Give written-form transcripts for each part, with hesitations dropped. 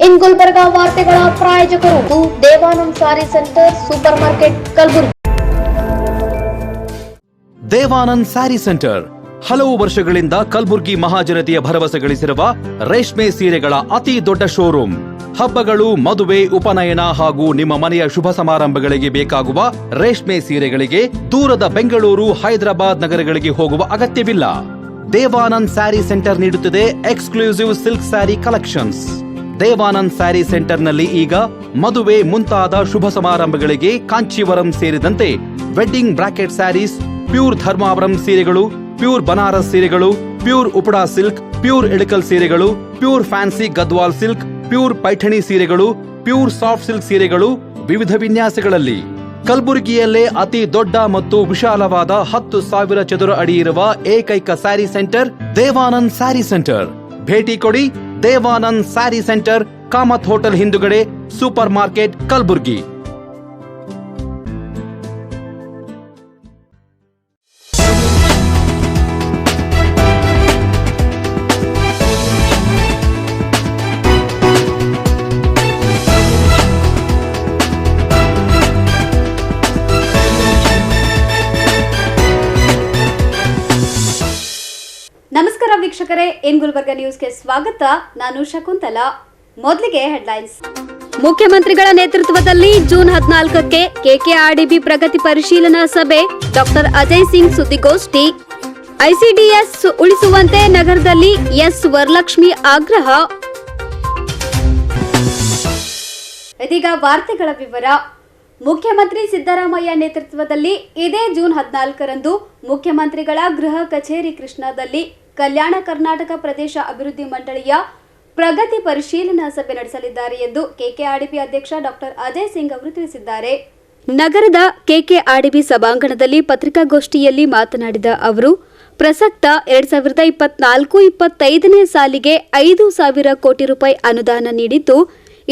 ಇನ್ ಗುಲ್ಬರ್ಗಾ ವಾರ್ತೆಗಳ ಪ್ರಾಯೋಜಕರು Devanand sari centre supermarket Kalaburagi. Devanand sari centre ಹಲವು ವರ್ಷಗಳಿಂದ ಕಲಬುರಗಿ ಮಹಾಜನತೆಯ ಭರವಸೆ ಗಳಿಸಿರುವ ರೇಷ್ಮೆ ಸೀರೆಗಳ ಅತಿ ದೊಡ್ಡ ಶೋರೂಮ್. ಹಬ್ಬಗಳು, ಮದುವೆ, ಉಪನಯನ ಹಾಗೂ ನಿಮ್ಮ ಮನೆಯ ಶುಭ ಸಮಾರಂಭಗಳಿಗೆ ಬೇಕಾಗುವ ರೇಷ್ಮೆ ಸೀರೆಗಳಿಗೆ ದೂರದ ಬೆಂಗಳೂರು, ಹೈದರಾಬಾದ್ ನಗರಗಳಿಗೆ ಹೋಗುವ ಅಗತ್ಯವಿಲ್ಲ. ದೇವಾನಂದ್ ಸ್ಯಾರಿ ಸೆಂಟರ್ ನೀಡುತ್ತಿದೆ exclusive silk sari collections. Devanand sari ಸೆಂಟರ್ನಲ್ಲಿ ಈಗ ಮದುವೆ ಮುಂತಾದ ಶುಭ ಸಮಾರಂಭಗಳಿಗೆ ಕಾಂಚೀವರಂ ಸೇರಿದಂತೆ wedding brocade saris, pure Dharmavaram ಸೀರೆಗಳು, ಪ್ಯೂರ್ ಬನಾರಸ್ ಸೀರೆಗಳು, pure Uppada silk, pure Ilkal ಸೀರೆಗಳು, pure fancy Gadwal silk, pure Paithani ಸೀರೆಗಳು, ಪ್ಯೂರ್ ಸಾಫ್ಟ್ ಸಿಲ್ಕ್ ಸೀರೆಗಳು ವಿವಿಧ ವಿನ್ಯಾಸಗಳಲ್ಲಿ. ಕಲಬುರಗಿಯಲ್ಲೇ ಅತಿ ದೊಡ್ಡ ಮತ್ತು ವಿಶಾಲವಾದ 10,000 ಚದುರ ಅಡಿ ಇರುವ ಏಕೈಕ ಸ್ಯಾರಿ ಸೆಂಟರ್ ದೇವಾನಂದ್ ಸ್ಯಾರಿ ಸೆಂಟರ್. ಭೇಟಿ ಕೊಡಿ. ದೇವಾನಂದ್ ಸ್ಯಾರಿ ಸೆಂಟರ್, ಕಾಮತ್ ಹೋಟೆಲ್ ಹಿಂದುಗಡೆ, ಸೂಪರ್ ಮಾರ್ಕೆಟ್, ಕಲಬುರಗಿ. ನಮಸ್ಕಾರ ವೀಕ್ಷಕರೇ, ಇನ್ ಗುಲ್ಬರ್ಗಾ ನ್ಯೂಸ್ಗೆ ಸ್ವಾಗತ. ನಾನು ಶಕುಂತಲಾ. ಮೊದಲಿಗೆ ಹೆಡ್ಲೈನ್ಸ್. ಮುಖ್ಯಮಂತ್ರಿಗಳ ನೇತೃತ್ವದಲ್ಲಿ ಜೂನ್ 14ಕ್ಕೆ ಕೆಕೆಆರ್ಡಿಬಿ ಪ್ರಗತಿ ಪರಿಶೀಲನಾ ಸಭೆ. ಡಾಕ್ಟರ್ ಅಜಯ್ ಸಿಂಗ್ ಸುದ್ದಿಗೋಷ್ಠಿ. ಐಸಿಡಿಎಸ್ ಉಳಿಸುವಂತೆ ನಗರದಲ್ಲಿ ಎಸ್ ವರಲಕ್ಷ್ಮಿ ಆಗ್ರಹ. ಇದೀಗ ವಾರ್ತೆಗಳ ವಿವರ. ಮುಖ್ಯಮಂತ್ರಿ ಸಿದ್ದರಾಮಯ್ಯ ನೇತೃತ್ವದಲ್ಲಿ ಇದೇ ಜೂನ್ 14ರಂದು ಮುಖ್ಯಮಂತ್ರಿಗಳ ಗೃಹ ಕಚೇರಿ ಕೃಷ್ಣಾದಲ್ಲಿ ಕಲ್ಯಾಣ ಕರ್ನಾಟಕ ಪ್ರದೇಶ ಅಭಿವೃದ್ಧಿ ಮಂಡಳಿಯ ಪ್ರಗತಿ ಪರಿಶೀಲನಾ ಸಭೆ ನಡೆಸಲಿದ್ದಾರೆ ಎಂದು ಕೆಕೆಆರ್ಡಿಬಿ ಅಧ್ಯಕ್ಷ ಡಾಕ್ಟರ್ ಅಜಯ್ ಸಿಂಗ್ ಅವರು ತಿಳಿಸಿದ್ದಾರೆ. ನಗರದ ಕೆಕೆಆರ್ಡಿಬಿ ಸಭಾಂಗಣದಲ್ಲಿ ಪತ್ರಿಕಾಗೋಷ್ಠಿಯಲ್ಲಿ ಮಾತನಾಡಿದ ಅವರು, ಪ್ರಸಕ್ತ 2024-25ನೇ ಸಾಲಿಗೆ 5,000 ಕೋಟಿ ರೂಪಾಯಿ ಅನುದಾನ ನೀಡಿದ್ದು,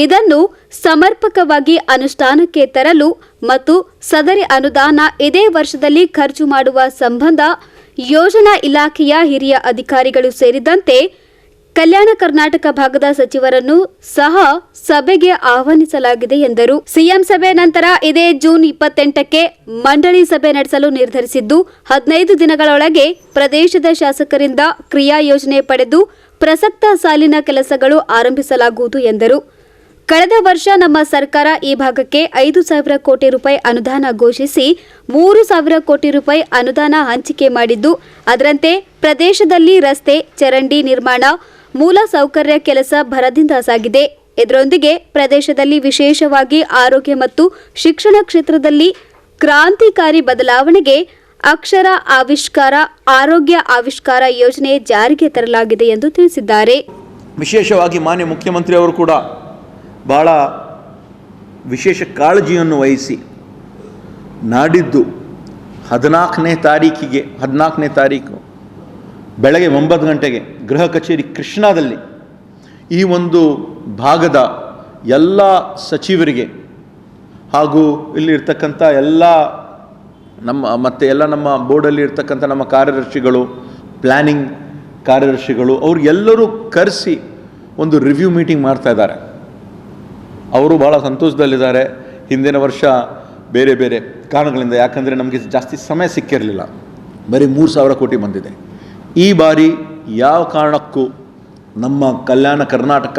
ಇದನ್ನು ಸಮರ್ಪಕವಾಗಿ ಅನುಷ್ಠಾನಕ್ಕೆ ತರಲು ಮತ್ತು ಸದರಿ ಅನುದಾನ ಇದೇ ವರ್ಷದಲ್ಲಿ ಖರ್ಚು ಮಾಡುವ ಸಂಬಂಧ ಯೋಜನಾ ಇಲಾಖೆಯ ಹಿರಿಯ ಅಧಿಕಾರಿಗಳು ಸೇರಿದಂತೆ ಕಲ್ಯಾಣ ಕರ್ನಾಟಕ ಭಾಗದ ಸಚಿವರನ್ನು ಸಹ ಸಭೆಗೆ ಆಹ್ವಾನಿಸಲಾಗಿದೆ ಎಂದರು. ಸಿಎಂ ಸಭೆ ನಂತರ ಇದೇ ಜೂನ್ 28ಕ್ಕೆ ಮಂಡಳಿ ಸಭೆ ನಡೆಸಲು ನಿರ್ಧರಿಸಿದ್ದು, 15 ದಿನಗಳೊಳಗೆ ಪ್ರದೇಶದ ಶಾಸಕರಿಂದ ಕ್ರಿಯಾ ಯೋಜನೆ ಪಡೆದು ಪ್ರಸಕ್ತ ಸಾಲಿನ ಕೆಲಸಗಳು ಆರಂಭಿಸಲಾಗುವುದು ಎಂದರು. ಕಳೆದ ವರ್ಷ ನಮ್ಮ ಸರ್ಕಾರ ಈ ಭಾಗಕ್ಕೆ 5,000 ಕೋಟಿ ರೂಪಾಯಿ ಅನುದಾನ ಘೋಷಿಸಿ 3,000 ಕೋಟಿ ರೂಪಾಯಿ ಅನುದಾನ ಹಂಚಿಕೆ ಮಾಡಿದ್ದು, ಅದರಂತೆ ಪ್ರದೇಶದಲ್ಲಿ ರಸ್ತೆ, ಚರಂಡಿ ನಿರ್ಮಾಣ, ಮೂಲ ಸೌಕರ್ಯ ಕೆಲಸ ಭರದಿಂದ ಸಾಗಿದೆ. ಇದರೊಂದಿಗೆ ಪ್ರದೇಶದಲ್ಲಿ ವಿಶೇಷವಾಗಿ ಆರೋಗ್ಯ ಮತ್ತು ಶಿಕ್ಷಣ ಕ್ಷೇತ್ರದಲ್ಲಿ ಕ್ರಾಂತಿಕಾರಿ ಬದಲಾವಣೆಗೆ ಅಕ್ಷರ ಆವಿಷ್ಕಾರ, ಆರೋಗ್ಯ ಆವಿಷ್ಕಾರ ಯೋಜನೆ ಜಾರಿಗೆ ತರಲಾಗಿದೆ ಎಂದು ತಿಳಿಸಿದ್ದಾರೆ. ವಿಶೇಷವಾಗಿ ಮಾನ್ಯ ಮುಖ್ಯಮಂತ್ರಿ ಅವರು ಕೂಡ ಭಾಳ ವಿಶೇಷ ಕಾಳಜಿಯನ್ನು ವಹಿಸಿ ನಾಡಿದ್ದು 14ನೇ ತಾರೀಕು ಬೆಳಗ್ಗೆ 9 ಗಂಟೆಗೆ ಗೃಹ ಕಚೇರಿ ಕೃಷ್ಣಾದಲ್ಲಿ ಈ ಒಂದು ಭಾಗದ ಎಲ್ಲ ಸಚಿವರಿಗೆ ಹಾಗೂ ಇಲ್ಲಿರ್ತಕ್ಕಂಥ ಎಲ್ಲ ನಮ್ಮ ಬೋರ್ಡಲ್ಲಿ ಇರ್ತಕ್ಕಂಥ ನಮ್ಮ ಕಾರ್ಯದರ್ಶಿಗಳು, ಪ್ಲ್ಯಾನಿಂಗ್ ಕಾರ್ಯದರ್ಶಿಗಳು, ಅವ್ರಿಗೆಲ್ಲರೂ ಕರೆಸಿ ಒಂದು ರಿವ್ಯೂ ಮೀಟಿಂಗ್ ಮಾಡ್ತಾ ಇದ್ದಾರೆ. ಅವರು ಭಾಳ ಸಂತೋಷದಲ್ಲಿದ್ದಾರೆ. ಹಿಂದಿನ ವರ್ಷ ಬೇರೆ ಬೇರೆ ಕಾರಣಗಳಿಂದ, ಯಾಕಂದರೆ ನಮಗೆ ಜಾಸ್ತಿ ಸಮಯ ಸಿಕ್ಕಿರಲಿಲ್ಲ, ಬರೀ 3,000 ಕೋಟಿ ಬಂದಿದೆ. ಈ ಬಾರಿ ಯಾವ ಕಾರಣಕ್ಕೂ ನಮ್ಮ ಕಲ್ಯಾಣ ಕರ್ನಾಟಕ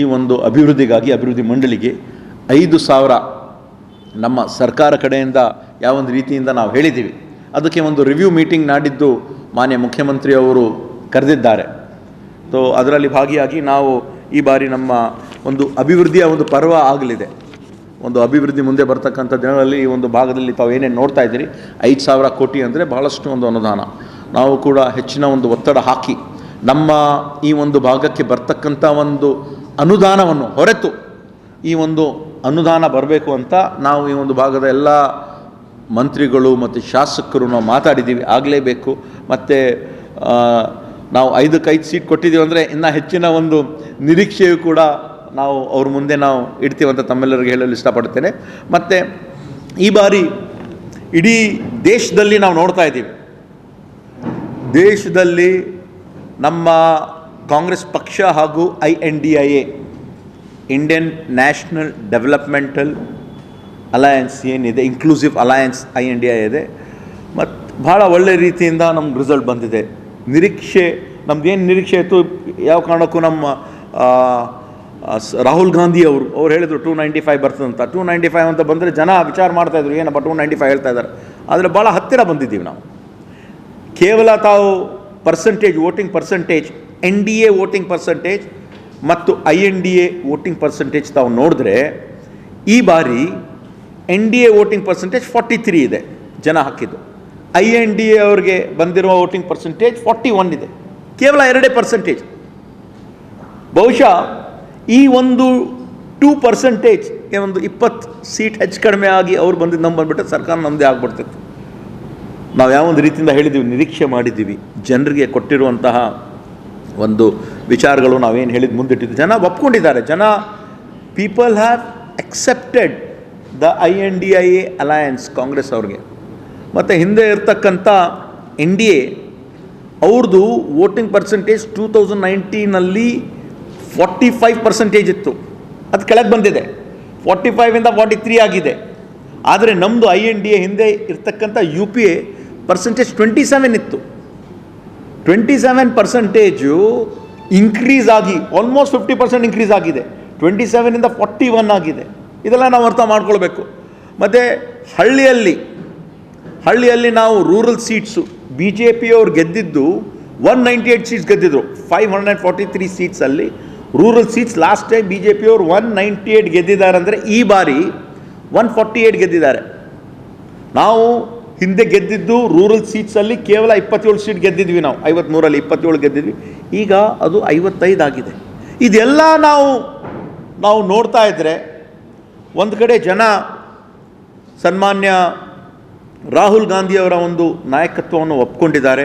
ಈ ಒಂದು ಅಭಿವೃದ್ಧಿಗಾಗಿ ಅಭಿವೃದ್ಧಿ ಮಂಡಳಿಗೆ 5,000 ನಮ್ಮ ಸರ್ಕಾರ ಕಡೆಯಿಂದ ಯಾವೊಂದು ರೀತಿಯಿಂದ ನಾವು ಹೇಳಿದ್ದೀವಿ. ಅದಕ್ಕೆ ಒಂದು ರಿವ್ಯೂ ಮೀಟಿಂಗ್ ನಾಡಿದ್ದು ಮಾನ್ಯ ಮುಖ್ಯಮಂತ್ರಿ ಅವರು ಕರೆದಿದ್ದಾರೆ. ಸೊ ಅದರಲ್ಲಿ ಭಾಗಿಯಾಗಿ ನಾವು ಈ ಬಾರಿ ನಮ್ಮ ಒಂದು ಅಭಿವೃದ್ಧಿಯ ಒಂದು ಪರ್ವ ಆಗಲಿದೆ. ಒಂದು ಅಭಿವೃದ್ಧಿ ಮುಂದೆ ಬರ್ತಕ್ಕಂಥ ದಿನಗಳಲ್ಲಿ ಈ ಒಂದು ಭಾಗದಲ್ಲಿ ತಾವು ಏನೇನು ನೋಡ್ತಾ ಇದ್ದೀರಿ, 5,000 ಕೋಟಿ ಅಂದರೆ ಬಹಳಷ್ಟು ಒಂದು ಅನುದಾನ. ನಾವು ಕೂಡ ಹೆಚ್ಚಿನ ಒಂದು ಒತ್ತಡ ಹಾಕಿ ನಮ್ಮ ಈ ಒಂದು ಭಾಗಕ್ಕೆ ಬರ್ತಕ್ಕಂಥ ಒಂದು ಅನುದಾನವನ್ನು ಹೊರತು ಈ ಒಂದು ಅನುದಾನ ಬರಬೇಕು ಅಂತ ನಾವು ಈ ಒಂದು ಭಾಗದ ಎಲ್ಲ ಮಂತ್ರಿಗಳು ಮತ್ತು ಶಾಸಕರು ನಾವು ಮಾತಾಡಿದ್ದೀವಿ. ಆಗಲೇಬೇಕು. ಮತ್ತು ನಾವು 5 ಸೀಟ್ ಕೊಟ್ಟಿದ್ದೀವಿ ಅಂದರೆ ಇನ್ನೂ ಹೆಚ್ಚಿನ ಒಂದು ನಿರೀಕ್ಷೆಯು ಕೂಡ ನಾವು ಅವ್ರ ಮುಂದೆ ನಾವು ಇಡ್ತೀವಂತ ತಮ್ಮೆಲ್ಲರಿಗೆ ಹೇಳಲು ಇಷ್ಟಪಡ್ತೇನೆ. ಮತ್ತು ಈ ಬಾರಿ ಇಡೀ ದೇಶದಲ್ಲಿ ನಾವು ನೋಡ್ತಾ ಇದ್ದೀವಿ, ದೇಶದಲ್ಲಿ ನಮ್ಮ ಕಾಂಗ್ರೆಸ್ ಪಕ್ಷ ಹಾಗೂ INDIA Indian national developmental alliance ಏನಿದೆ, ಇನ್ಕ್ಲೂಸಿವ್ ಅಲಯನ್ಸ್ INDI ಇದೆ, ಮತ್ತು ಭಾಳ ಒಳ್ಳೆಯ ರೀತಿಯಿಂದ ನಮ್ಗೆ ರಿಸಲ್ಟ್ ಬಂದಿದೆ. ನಮ್ದೇನು ನಿರೀಕ್ಷೆ ಇತ್ತು, ಯಾವ ಕಾರಣಕ್ಕೂ ನಮ್ಮ ರಾಹುಲ್ ಗಾಂಧಿ ಅವ್ರು ಹೇಳಿದರು 295 ಬರ್ತದಂತ. 295 ಅಂತ ಬಂದರೆ ಜನ ವಿಚಾರ ಮಾಡ್ತಾಯಿದ್ರು, ಏನಪ್ಪ 295 ಹೇಳ್ತಾ ಇದ್ದಾರೆ. ಆದರೆ ಭಾಳ ಹತ್ತಿರ ಬಂದಿದ್ದೀವಿ ನಾವು. ಕೇವಲ ತಾವು percentage, voting percentage, NDA voting percentage ಮತ್ತು INDA ವೋಟಿಂಗ್ ಪರ್ಸೆಂಟೇಜ್ ತಾವು ನೋಡಿದ್ರೆ, ಈ ಬಾರಿ NDA ವೋಟಿಂಗ್ ಪರ್ಸೆಂಟೇಜ್ 43 ಇದೆ ಜನ ಹಾಕಿದ್ದು. INDA ಅವ್ರಿಗೆ ಬಂದಿರುವ ವೋಟಿಂಗ್ ಪರ್ಸೆಂಟೇಜ್ 41 ಇದೆ, ಕೇವಲ 2%. ಬಹುಶಃ ಈ ಒಂದು 2% ಒಂದು 20 ಸೀಟ್ ಹೆಚ್ಚು ಕಡಿಮೆ ಆಗಿ ಅವ್ರು ಬಂದಿದ್ದು ನಮ್ಮ ಬಂದುಬಿಟ್ಟು ಸರ್ಕಾರ ನಮ್ಮದೇ ಆಗ್ಬಿಡ್ತಿತ್ತು. ನಾವು ಯಾವೊಂದು ರೀತಿಯಿಂದ ಹೇಳಿದ್ದೀವಿ, ನಿರೀಕ್ಷೆ ಮಾಡಿದ್ದೀವಿ, ಜನರಿಗೆ ಕೊಟ್ಟಿರುವಂತಹ ಒಂದು ವಿಚಾರಗಳು ನಾವೇನು ಹೇಳಿದ್ದು ಮುಂದಿಟ್ಟಿದ್ದು ಜನ ಒಪ್ಕೊಂಡಿದ್ದಾರೆ. People have accepted the INDIA alliance Congress ಅವ್ರಿಗೆ. ಮತ್ತು ಹಿಂದೆ ಇರ್ತಕ್ಕಂಥ NDA ಅವ್ರದ್ದು ವೋಟಿಂಗ್ ಪರ್ಸೆಂಟೇಜ್ 2019ನಲ್ಲಿ 45% ಇತ್ತು, ಅದು ಕೆಳಗೆ ಬಂದಿದೆ, 45ಇಂದ 43 ಆಗಿದೆ. ಆದರೆ ನಮ್ಮದು INDA ಹಿಂದೆ ಇರ್ತಕ್ಕಂಥ UPA ಪರ್ಸೆಂಟೇಜ್ 27 ಇತ್ತು. 27% ಇನ್ಕ್ರೀಸ್ ಆಗಿ ಆಲ್ಮೋಸ್ಟ್ 50% ಇನ್ಕ್ರೀಸ್ ಆಗಿದೆ, 27ಇಂದ 41 ಆಗಿದೆ. ಇದೆಲ್ಲ ನಾವು ಅರ್ಥ ಮಾಡ್ಕೊಳ್ಬೇಕು. ಮತ್ತು ಹಳ್ಳಿಯಲ್ಲಿ ನಾವು ರೂರಲ್ ಸೀಟ್ಸು BJP ಅವ್ರು ಗೆದ್ದಿದ್ದು 198 ಸೀಟ್ಸ್ ಗೆದ್ದಿದ್ರು. 543 ಸೀಟ್ಸಲ್ಲಿ rural seats last time BJP ಅವರು 198 ಗೆದ್ದಿದ್ದಾರೆ. ಅಂದರೆ ಈ ಬಾರಿ 148 ಗೆದ್ದಿದ್ದಾರೆ. ನಾವು ಹಿಂದೆ ಗೆದ್ದಿದ್ದು ರೂರಲ್ ಸೀಟ್ಸಲ್ಲಿ ಕೇವಲ 27 ಸೀಟ್ ಗೆದ್ದಿದ್ವಿ. ನಾವು 53ರಲ್ಲಿ 27 ಗೆದ್ದಿದ್ವಿ, ಈಗ ಅದು 55 ಆಗಿದೆ. ಇದೆಲ್ಲ ನಾವು ನೋಡ್ತಾ ಇದ್ದರೆ ಒಂದು ಕಡೆ ಜನ ಸನ್ಮಾನ್ಯ ರಾಹುಲ್ ಗಾಂಧಿಯವರ ಒಂದು ನಾಯಕತ್ವವನ್ನು ಒಪ್ಕೊಂಡಿದ್ದಾರೆ.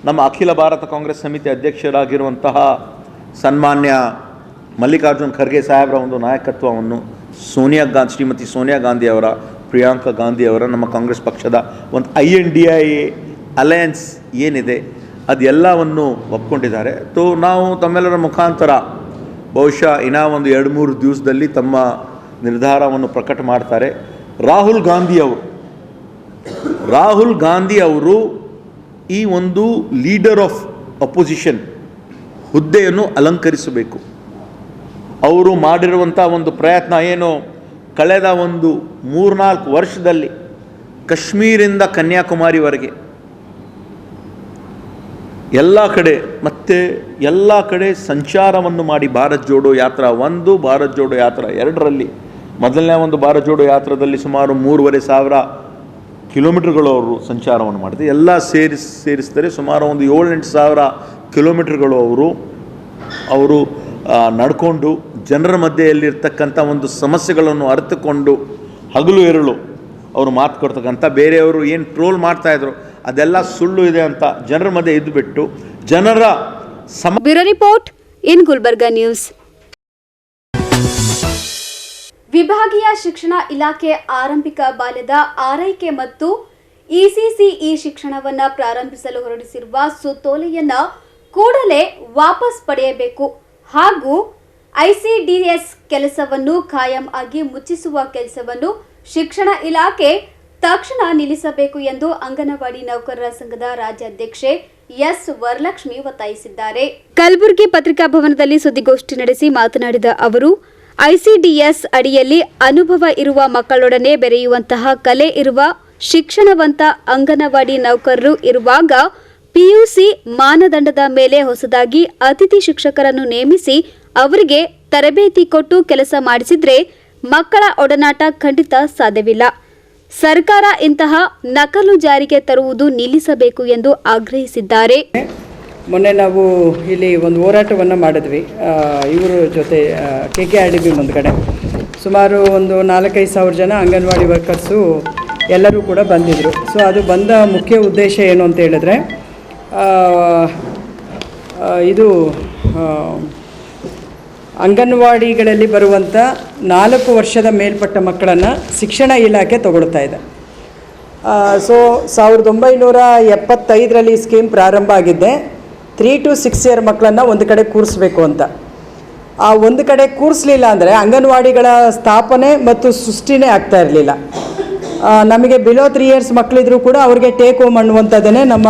ನಮ್ಮ ಅಖಿಲ ಭಾರತ ಕಾಂಗ್ರೆಸ್ ಸಮಿತಿ ಅಧ್ಯಕ್ಷರಾಗಿರುವಂತಹ ಸನ್ಮಾನ್ಯ ಮಲ್ಲಿಕಾರ್ಜುನ್ ಖರ್ಗೆ ಸಾಹೇಬರ ಒಂದು ನಾಯಕತ್ವವನ್ನು, ಶ್ರೀಮತಿ ಸೋನಿಯಾ ಗಾಂಧಿಯವರ, ಪ್ರಿಯಾಂಕಾ ಗಾಂಧಿಯವರ, ನಮ್ಮ ಕಾಂಗ್ರೆಸ್ ಪಕ್ಷದ ಒಂದು INDIA ಅಲಯನ್ಸ್ ಏನಿದೆ ಅದೆಲ್ಲವನ್ನು ಒಪ್ಕೊಂಡಿದ್ದಾರೆ. ನಾವು ತಮ್ಮೆಲ್ಲರ ಮುಖಾಂತರ ಬಹುಶಃ ಇನ್ನೂ ಒಂದು 2-3 ದಿವಸದಲ್ಲಿ ತಮ್ಮ ನಿರ್ಧಾರವನ್ನು ಪ್ರಕಟ ಮಾಡ್ತಾರೆ. ರಾಹುಲ್ ಗಾಂಧಿ ಅವರು ಈ ಒಂದು ಲೀಡರ್ ಆಫ್ ಅಪೋಸಿಷನ್ ಹುದ್ದೆಯನ್ನು ಅಲಂಕರಿಸಬೇಕು. ಅವರು ಮಾಡಿರುವಂಥ ಒಂದು ಪ್ರಯತ್ನ ಏನು, ಕಳೆದ ಒಂದು 3-4 ವರ್ಷದಲ್ಲಿ ಕಾಶ್ಮೀರಿಂದ ಕನ್ಯಾಕುಮಾರಿವರೆಗೆ ಎಲ್ಲ ಕಡೆ ಸಂಚಾರವನ್ನು ಮಾಡಿ, ಭಾರತ್ ಜೋಡೋ ಯಾತ್ರಾ 1, ಭಾರತ್ ಜೋಡೋ ಯಾತ್ರಾ 2ರಲ್ಲಿ, ಮೊದಲನೇ ಒಂದು ಭಾರತ್ ಜೋಡೋ ಯಾತ್ರದಲ್ಲಿ ಸುಮಾರು 3,500 ಕಿಲೋಮೀಟರ್ಗಳು ಅವರು ಸಂಚಾರವನ್ನು ಮಾಡಿದೆ. ಎಲ್ಲ ಸೇರಿಸಿದರೆ ಸುಮಾರು ಒಂದು 7-8 ಸಾವಿರ ಕಿಲೋಮೀಟರ್ಗಳು ಅವರು ನಡ್ಕೊಂಡು ಜನರ ಮಧ್ಯೆಯಲ್ಲಿರ್ತಕ್ಕಂಥ ಒಂದು ಸಮಸ್ಯೆಗಳನ್ನು ಅರಿತುಕೊಂಡು ಹಗಲು ಎರಳು ಅವರು ಮಾತು ಕೊಡ್ತಕ್ಕಂಥ, ಬೇರೆಯವರು ಏನು ಟ್ರೋಲ್ ಮಾಡ್ತಾಯಿದ್ರು ಅದೆಲ್ಲ ಸುಳ್ಳು ಇದೆ ಅಂತ ಜನರ ಮಧ್ಯೆ ಇದ್ದುಬಿಟ್ಟು ಜನರ bureau report in Gulbarga news. ವಿಭಾಗೀಯ ಶಿಕ್ಷಣ ಇಲಾಖೆ ಆರಂಭಿಕ ಬಾಲ್ಯದ ಆರೈಕೆ ಮತ್ತು ECCE ಶಿಕ್ಷಣವನ್ನು ಪ್ರಾರಂಭಿಸಲು ಹೊರಡಿಸಿರುವ ಸುತ್ತೋಲೆಯನ್ನು ಕೂಡಲೇ ವಾಪಸ್ ಪಡೆಯಬೇಕು ಹಾಗೂ ICDS ಕೆಲಸವನ್ನು ಖಾಯಂ ಆಗಿ ಮುಚ್ಚಿಸುವ ಕೆಲಸವನ್ನು ಶಿಕ್ಷಣ ಇಲಾಖೆ ತಕ್ಷಣ ನಿಲ್ಲಿಸಬೇಕು ಎಂದು ಅಂಗನವಾಡಿ ನೌಕರರ ಸಂಘದ ರಾಜ್ಯಾಧ್ಯಕ್ಷೆ ಎಸ್ ವರಲಕ್ಷ್ಮಿ ಒತ್ತಾಯಿಸಿದ್ದಾರೆ. ಕಲಬುರಗಿ ಪತ್ರಿಕಾ ಭವನದಲ್ಲಿ ಸುದ್ದಿಗೋಷ್ಠಿ ನಡೆಸಿ ಮಾತನಾಡಿದ ಅವರು, ICDS ಅಡಿಯಲ್ಲಿ ಅನುಭವ ಇರುವ ಮಕ್ಕಳೊಡನೆ ಬೆರೆಯುವಂತಹ ಕಲೆ ಇರುವ ಶಿಕ್ಷಣವಂತ ಅಂಗನವಾಡಿ ನೌಕರರು ಇರುವಾಗ PUC ಮಾನದಂಡದ ಮೇಲೆ ಹೊಸದಾಗಿ ಅತಿಥಿ ಶಿಕ್ಷಕರನ್ನು ನೇಮಿಸಿ ಅವರಿಗೆ ತರಬೇತಿ ಕೊಟ್ಟು ಕೆಲಸ ಮಾಡಿಸಿದ್ರೆ ಮಕ್ಕಳ ಒಡನಾಟ ಖಂಡಿತ ಸಾಧ್ಯವಿಲ್ಲ. ಸರ್ಕಾರ ಇಂತಹ ನಕಲು ಜಾರಿಗೆ ತರುವುದು ನಿಲ್ಲಿಸಬೇಕು ಎಂದು ಆಗ್ರಹಿಸಿದ್ದಾರೆ. ಮೊನ್ನೆ ನಾವು ಇಲ್ಲಿ ಒಂದು ಹೋರಾಟವನ್ನು ಮಾಡಿದ್ವಿ ಇವರ ಜೊತೆ KKRDB ಮುಂದ್ಗಡೆ. ಸುಮಾರು ಒಂದು 4-5 ಸಾವಿರ ಜನ ಅಂಗನವಾಡಿ ವರ್ಕರ್ಸು ಎಲ್ಲರೂ ಕೂಡ ಬಂದಿದ್ದರು. ಸೊ ಅದು ಬಂದ ಮುಖ್ಯ ಉದ್ದೇಶ ಏನು ಅಂತ ಹೇಳಿದ್ರೆ, ಇದು ಅಂಗನವಾಡಿಗಳಲ್ಲಿ ಬರುವಂಥ 4 ವರ್ಷದ ಮೇಲ್ಪಟ್ಟ ಮಕ್ಕಳನ್ನು ಶಿಕ್ಷಣ ಇಲಾಖೆ ತಗೊಳ್ತಾ ಇದೆ. ಸೊ 1975ರಲ್ಲಿ ಸ್ಕೀಮ್ ಪ್ರಾರಂಭ ಆಗಿದ್ದೆ. 3 to 6 ಇಯರ್ ಮಕ್ಕಳನ್ನು ಒಂದು ಕಡೆ ಕೂರಿಸ್ಬೇಕು ಅಂತ. ಆ ಒಂದು ಕಡೆ ಕೂರಿಸಲಿಲ್ಲ ಅಂದರೆ ಅಂಗನವಾಡಿಗಳ ಸ್ಥಾಪನೆ ಮತ್ತು ಸೃಷ್ಟಿನೇ ಆಗ್ತಾ ಇರಲಿಲ್ಲ. ನಮಗೆ ಬಿಲೋ 3 ಇಯರ್ಸ್ ಮಕ್ಕಳಿದ್ರು ಕೂಡ ಅವ್ರಿಗೆ ಟೇಕ್ ಹೋಮ್ ಅನ್ನುವಂಥದ್ದೇ ನಮ್ಮ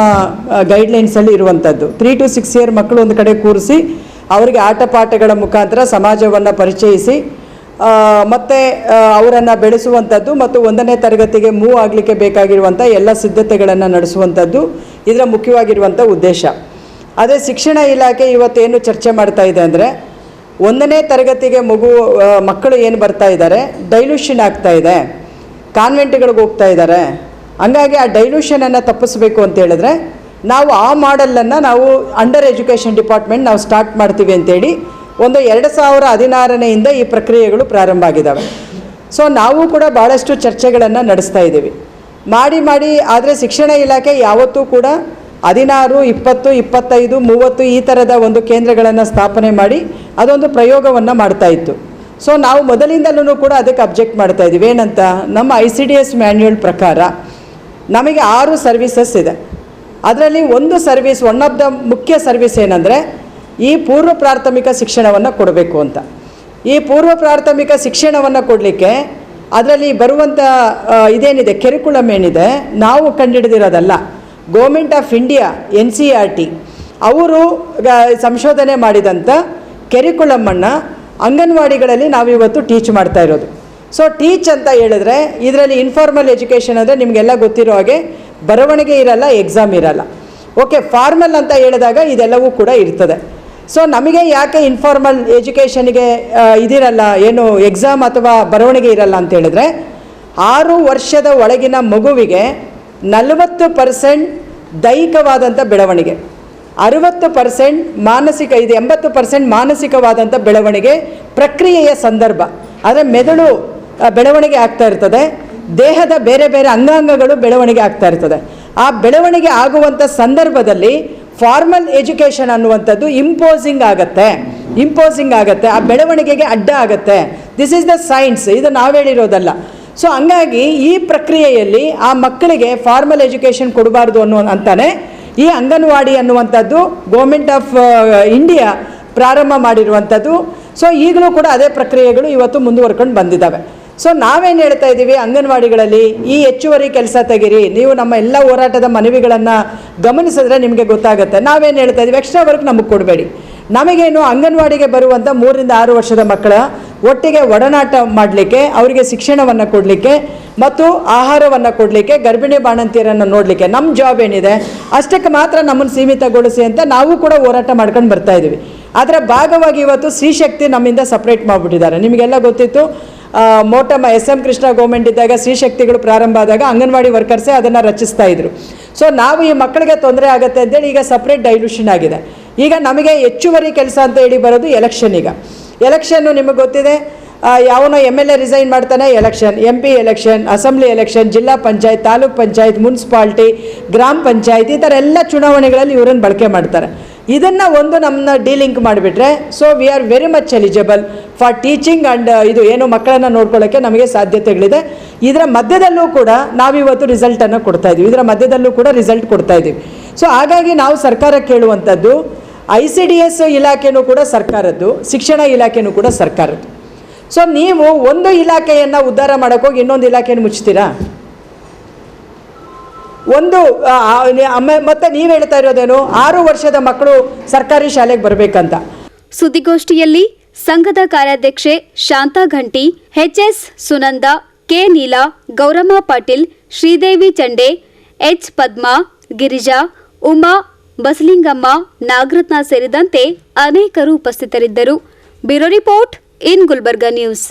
ಗೈಡ್ಲೈನ್ಸಲ್ಲಿ ಇರುವಂಥದ್ದು. 3 to 6 ಇಯರ್ ಮಕ್ಕಳು ಒಂದು ಕಡೆ ಕೂರಿಸಿ ಅವರಿಗೆ ಆಟ ಪಾಠಗಳ ಮುಖಾಂತರ ಸಮಾಜವನ್ನು ಪರಿಚಯಿಸಿ ಮತ್ತು ಅವರನ್ನು ಬೆಳೆಸುವಂಥದ್ದು ಮತ್ತು 1ನೇ ತರಗತಿಗೆ ಮೂವ್ ಆಗಲಿಕ್ಕೆ ಬೇಕಾಗಿರುವಂಥ ಎಲ್ಲ ಸಿದ್ಧತೆಗಳನ್ನು ನಡೆಸುವಂಥದ್ದು ಇದರ ಮುಖ್ಯವಾಗಿರುವಂಥ ಉದ್ದೇಶ. ಅದೇ ಶಿಕ್ಷಣ ಇಲಾಖೆ ಇವತ್ತೇನು ಚರ್ಚೆ ಮಾಡ್ತಾ ಇದೆ ಅಂದರೆ 1ನೇ ತರಗತಿಗೆ ಮಕ್ಕಳು ಏನು ಬರ್ತಾ ಇದ್ದಾರೆ, ಡೈಲ್ಯೂಷನ್ ಆಗ್ತಾ ಇದೆ, ಕಾನ್ವೆಂಟ್ಗಳಿಗೆ ಹೋಗ್ತಾ ಇದ್ದಾರೆ. ಹಂಗಾಗಿ ಆ ಡೈಲ್ಯೂಷನನ್ನು ತಪ್ಪಿಸ್ಬೇಕು ಅಂತ ಹೇಳಿದ್ರೆ ನಾವು ಆ ಮಾಡೆಲನ್ನು ನಾವು ಅಂಡರ್ ಎಜುಕೇಷನ್ ಡಿಪಾರ್ಟ್ಮೆಂಟ್ ನಾವು ಸ್ಟಾರ್ಟ್ ಮಾಡ್ತೀವಿ ಅಂತೇಳಿ 2016ನೇಯಿಂದ ಈ ಪ್ರಕ್ರಿಯೆಗಳು ಪ್ರಾರಂಭ ಆಗಿದ್ದಾವೆ. ಸೊ ನಾವು ಕೂಡ ಭಾಳಷ್ಟು ಚರ್ಚೆಗಳನ್ನು ನಡೆಸ್ತಾ ಇದ್ದೀವಿ ಮಾಡಿ. ಆದರೆ ಶಿಕ್ಷಣ ಇಲಾಖೆ ಯಾವತ್ತೂ ಕೂಡ 16, 20, 25, 30 ಈ ಥರದ ಒಂದು ಕೇಂದ್ರಗಳನ್ನು ಸ್ಥಾಪನೆ ಮಾಡಿ ಅದೊಂದು ಪ್ರಯೋಗವನ್ನು ಮಾಡ್ತಾ ಇತ್ತು. ಸೊ ನಾವು ಮೊದಲಿಂದಲೂ ಕೂಡ ಅದಕ್ಕೆ ಅಬ್ಜೆಕ್ಟ್ ಮಾಡ್ತಾ ಇದ್ದೀವಿ. ಏನಂತ, ನಮ್ಮ ICDS ಮ್ಯಾನ್ಯುಯಲ್ ಪ್ರಕಾರ ನಮಗೆ 6 ಸರ್ವಿಸಸ್ ಇದೆ. ಅದರಲ್ಲಿ ಒಂದು ಸರ್ವಿಸ್, ಒನ್ ಆಫ್ ದ ಮುಖ್ಯ ಸರ್ವಿಸ್ ಏನಂದರೆ ಈ ಪೂರ್ವ ಪ್ರಾಥಮಿಕ ಶಿಕ್ಷಣವನ್ನು ಕೊಡಬೇಕು ಅಂತ. ಈ ಪೂರ್ವ ಪ್ರಾಥಮಿಕ ಶಿಕ್ಷಣವನ್ನು ಕೊಡಲಿಕ್ಕೆ ಅದರಲ್ಲಿ ಬರುವಂಥ ಇದೇನಿದೆ ಕೆರಿಕುಲಮ್ ಏನಿದೆ ನಾವು ಕಂಡುಹಿಡಿದಿರೋದಲ್ಲ. ಗೌರ್ಮೆಂಟ್ ಆಫ್ ಇಂಡಿಯಾ NCERT ಅವರು ಸಂಶೋಧನೆ ಮಾಡಿದಂಥ ಕೆರಿಕುಲಮನ್ನು ಅಂಗನವಾಡಿಗಳಲ್ಲಿ ನಾವಿವತ್ತು ಟೀಚ್ ಮಾಡ್ತಾ ಇರೋದು. ಸೊ ಟೀಚ್ ಅಂತ ಹೇಳಿದ್ರೆ ಇದರಲ್ಲಿ ಇನ್ಫಾರ್ಮಲ್ ಎಜುಕೇಷನ್ ಅಂದರೆ ನಿಮಗೆಲ್ಲ ಗೊತ್ತಿರೋ ಹಾಗೆ ಬರವಣಿಗೆ ಇರಲ್ಲ, ಎಕ್ಸಾಮ್ ಇರಲ್ಲ. ಓಕೆ, ಫಾರ್ಮಲ್ ಅಂತ ಹೇಳಿದಾಗ ಇದೆಲ್ಲವೂ ಕೂಡ ಇರ್ತದೆ. ಸೊ ನಮಗೆ ಯಾಕೆ ಇನ್ಫಾರ್ಮಲ್ ಎಜುಕೇಷನ್ಗೆ ಇದಿರಲ್ಲ, ಏನು ಎಕ್ಸಾಮ್ ಅಥವಾ ಬರವಣಿಗೆ ಇರಲ್ಲ ಅಂತ ಹೇಳಿದ್ರೆ 6 ವರ್ಷದ ಒಳಗಿನ ಮಗುವಿಗೆ 40% ದೈಹಿಕವಾದಂಥ ಬೆಳವಣಿಗೆ, 60% ಮಾನಸಿಕ, ಇದು 80% ಮಾನಸಿಕವಾದಂಥ ಬೆಳವಣಿಗೆ ಪ್ರಕ್ರಿಯೆಯ ಸಂದರ್ಭ. ಆದರೆ ಮೆದುಳು ಬೆಳವಣಿಗೆ ಆಗ್ತಾ ಇರ್ತದೆ, ದೇಹದ ಬೇರೆ ಬೇರೆ ಅಂಗಾಂಗಗಳು ಬೆಳವಣಿಗೆ ಆಗ್ತಾ ಇರ್ತದೆ. ಆ ಬೆಳವಣಿಗೆ ಆಗುವಂಥ ಸಂದರ್ಭದಲ್ಲಿ ಫಾರ್ಮಲ್ ಎಜುಕೇಷನ್ ಅನ್ನುವಂಥದ್ದು ಇಂಪೋಸಿಂಗ್ ಆಗುತ್ತೆ, ಆ ಬೆಳವಣಿಗೆಗೆ ಅಡ್ಡ ಆಗುತ್ತೆ. ದಿಸ್ ಈಸ್ ದ ಸೈನ್ಸ್, ಇದು ನಾವು ಹೇಳಿರೋದಲ್ಲ. ಸೊ ಹಂಗಾಗಿ ಈ ಪ್ರಕ್ರಿಯೆಯಲ್ಲಿ ಆ ಮಕ್ಕಳಿಗೆ ಫಾರ್ಮಲ್ ಎಜುಕೇಷನ್ ಕೊಡಬಾರ್ದು ಅಂತಾನೆ ಈ ಅಂಗನವಾಡಿ ಅನ್ನುವಂಥದ್ದು ಗೌರ್ಮೆಂಟ್ ಆಫ್ ಇಂಡಿಯಾ ಪ್ರಾರಂಭ ಮಾಡಿರುವಂಥದ್ದು. ಸೊ ಈಗಲೂ ಕೂಡ ಅದೇ ಪ್ರಕ್ರಿಯೆಗಳು ಇವತ್ತು ಮುಂದುವರ್ಕೊಂಡು ಬಂದಿದ್ದಾವೆ. ಸೊ ನಾವೇನು ಹೇಳ್ತಾ ಇದ್ದೀವಿ, ಅಂಗನವಾಡಿಗಳಲ್ಲಿ ಈ ಹೆಚ್ಚುವರಿ ಕೆಲಸ ತೆಗೀರಿ, ನೀವು ನಮ್ಮ ಎಲ್ಲ ಹೋರಾಟದ ಮನವಿಗಳನ್ನು ಗಮನಿಸಿದ್ರೆ ನಿಮಗೆ ಗೊತ್ತಾಗುತ್ತೆ. ನಾವೇನು ಹೇಳ್ತಾ ಇದ್ದೀವಿ, ಎಕ್ಸ್ಟ್ರಾ ವರ್ಕ್ ನಮಗೆ ಕೊಡಬೇಡಿ. ನಮಗೇನು ಅಂಗನವಾಡಿಗೆ ಬರುವಂಥ 3 ರಿಂದ 6 ವರ್ಷದ ಮಕ್ಕಳ ಒಟ್ಟಿಗೆ ಒಡನಾಟ ಮಾಡಲಿಕ್ಕೆ, ಅವರಿಗೆ ಶಿಕ್ಷಣವನ್ನು ಕೊಡಲಿಕ್ಕೆ ಮತ್ತು ಆಹಾರವನ್ನು ಕೊಡಲಿಕ್ಕೆ, ಗರ್ಭಿಣಿ ಬಾಣಂತಿಯರನ್ನು ನೋಡಲಿಕ್ಕೆ ನಮ್ಮ ಜಾಬ್ ಏನಿದೆ ಅಷ್ಟಕ್ಕೆ ಮಾತ್ರ ನಮ್ಮನ್ನು ಸೀಮಿತಗೊಳಿಸಿ ಅಂತ ನಾವು ಕೂಡ ಹೋರಾಟ ಮಾಡ್ಕೊಂಡು ಬರ್ತಾ ಇದ್ದೀವಿ. ಅದರ ಭಾಗವಾಗಿ ಇವತ್ತು ಸ್ತ್ರೀಶಕ್ತಿ ನಮ್ಮಿಂದ ಸಪ್ರೇಟ್ ಮಾಡಿಬಿಟ್ಟಿದ್ದಾರೆ. ನಿಮಗೆಲ್ಲ ಗೊತ್ತಿತ್ತು, ಮೋಟಮ್ಮ SM ಕೃಷ್ಣ ಗೌರ್ಮೆಂಟ್ ಇದ್ದಾಗ ಸ್ತ್ರೀಶಕ್ತಿಗಳು ಪ್ರಾರಂಭ ಆದಾಗ ಅಂಗನವಾಡಿ ವರ್ಕರ್ಸೇ ಅದನ್ನು ರಚಿಸ್ತಾ ಇದ್ರು. ಸೊ ನಾವು ಈ ಮಕ್ಕಳಿಗೆ ತೊಂದರೆ ಆಗುತ್ತೆ ಅಂತೇಳಿ ಈಗ ಸಪ್ರೇಟ್ ಡೈಲ್ಯೂಷನ್ ಆಗಿದೆ. ಈಗ ನಮಗೆ ಹೆಚ್ಚುವರಿ ಕೆಲಸ ಅಂತ ಹೇಳಿ ಬರೋದು ಎಲೆಕ್ಷನ್. ಈಗ ಎಲೆಕ್ಷನ್ನು ನಿಮಗೆ ಗೊತ್ತಿದೆ, ಯಾವನೋ MLA ರಿಸೈನ್ ಮಾಡ್ತಾನೆ, election, MP election, assembly election, ಜಿಲ್ಲಾ ಪಂಚಾಯತ್, ತಾಲೂಕ್ ಪಂಚಾಯತ್, ಮುನ್ಸಿಪಾಲ್ಟಿ, ಗ್ರಾಮ ಪಂಚಾಯತ್, ಈ ಥರ ಎಲ್ಲ ಚುನಾವಣೆಗಳಲ್ಲಿ ಇವರನ್ನು ಬಳಕೆ ಮಾಡ್ತಾರೆ. ಇದನ್ನು ಒಂದು ನಮ್ಮನ್ನ ಡಿಲಿಂಕ್ ಮಾಡಿಬಿಟ್ರೆ so we are very much eligible for teaching and ಇದು ಏನು ಮಕ್ಕಳನ್ನು ನೋಡ್ಕೊಳ್ಳೋಕ್ಕೆ ನಮಗೆ ಸಾಧ್ಯತೆಗಳಿದೆ. ಇದರ ಮಧ್ಯದಲ್ಲೂ ಕೂಡ ನಾವಿವತ್ತು ರಿಸಲ್ಟನ್ನು ಕೊಡ್ತಾ ಇದ್ದೀವಿ. ಸೊ ಹಾಗಾಗಿ ನಾವು ಸರ್ಕಾರ ಕೇಳುವಂಥದ್ದು, ICDS ಇಲಾಖೆನೂ ಕೂಡ ಸರ್ಕಾರದ್ದು, ಶಿಕ್ಷಣ ಇಲಾಖೆನೂ ಕೂಡ ಸರ್ಕಾರದ್ದು. ಸೊ ನೀವು ಒಂದು ಇಲಾಖೆಯನ್ನು ಉದ್ಧಾರ ಮಾಡೋಕ್ಕೋಗಿ ಇನ್ನೊಂದು ಇಲಾಖೆಯನ್ನು ಮುಚ್ತೀರಾ? ಮತ್ತೆ ನೀವು ಹೇಳ್ತಾ ಇರೋದೇನು, 6 ವರ್ಷದ ಮಕ್ಕಳು ಸರ್ಕಾರಿ ಶಾಲೆಗೆ ಬರಬೇಕಂತ. ಸುದ್ದಿಗೋಷ್ಠಿಯಲ್ಲಿ ಸಂಘದ ಕಾರ್ಯಾಧ್ಯಕ್ಷೆ Shanta Ghanti, HS Sunanda, K Neela, Gowramma Patil, Sridevi ಚಂಡೆ, H Padma, Girija, Uma, Basalingamma, Nagaratna ಸೇರಿದಂತೆ ಅನೇಕರು ಉಪಸ್ಥಿತರಿದ್ದರು. Bureau report in Gulbarga news.